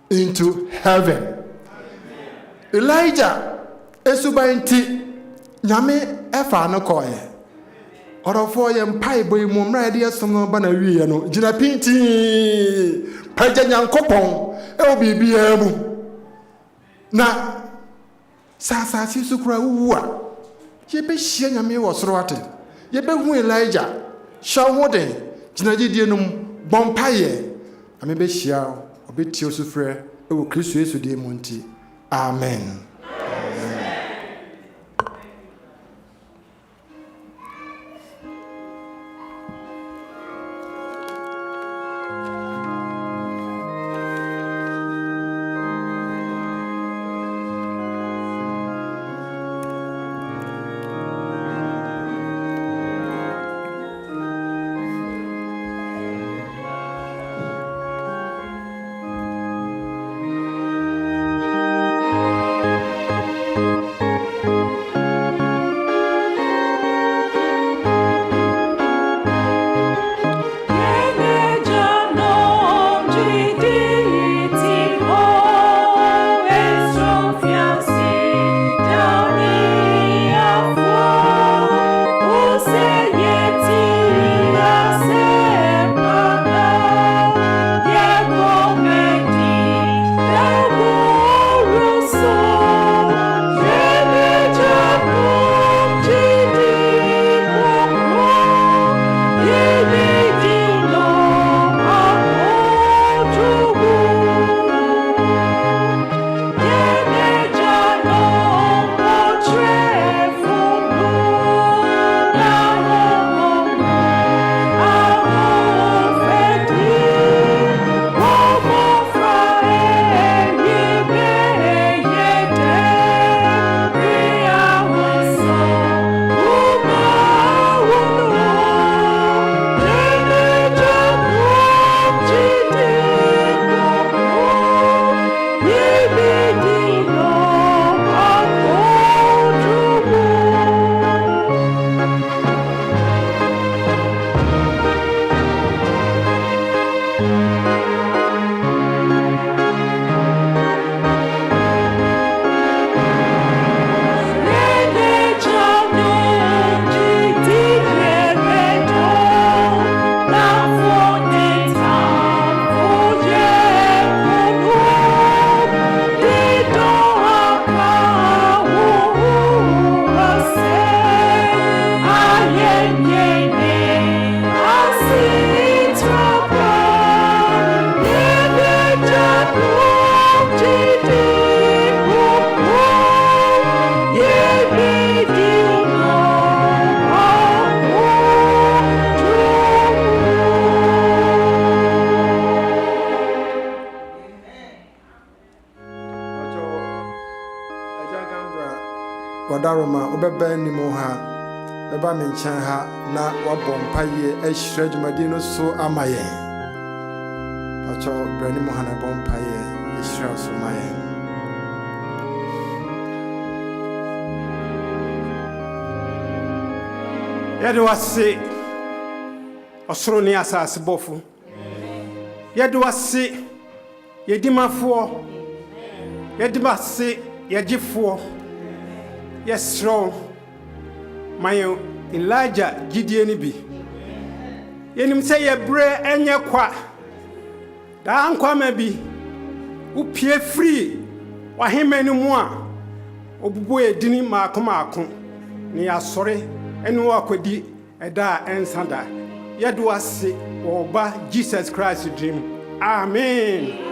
into heaven. Elijah esubanti Nyame efa no koye. Orofo ye mpai boy mu mra de esom no ba na wiye no. Gina pinti. Pagya Nyankopɔn e obi bia mu. Na sasasi sukura wu a. Ye be hie Nyame wo soro ate. Ye be hu Elijah. Hwa ho den. Gina gidie num bompaye. Ame be hia obeti osufrɛ e wo Kristo Yesu de mu nti. Amen. Wadaroma, Obeba Nimoha, Beba Menchanha, na Wabom Paye, Eshred Madino so amaye. Pacho Brandy Mohana Bom Paye, Eshred so maye. Yɛde wase ɔsoro ne asase bɔfo. Yɛde wase yɛdimafoɔ. Yɛde wase yɛgyefoɔ. Yɛsrɛ ma yɛn Elijah gidie ne bi. Yɛnim sɛ yɛbrɛ ɛnyɛ kwa. Daa nkwama bi wopie firi wahema no mu a obubo yɛdini maako maako ne yɛasɔre ɛne wakwadi ɛda a ɛnsa da. Yɛde wase wɔ Ɔba Jesus Christ dream. Amen.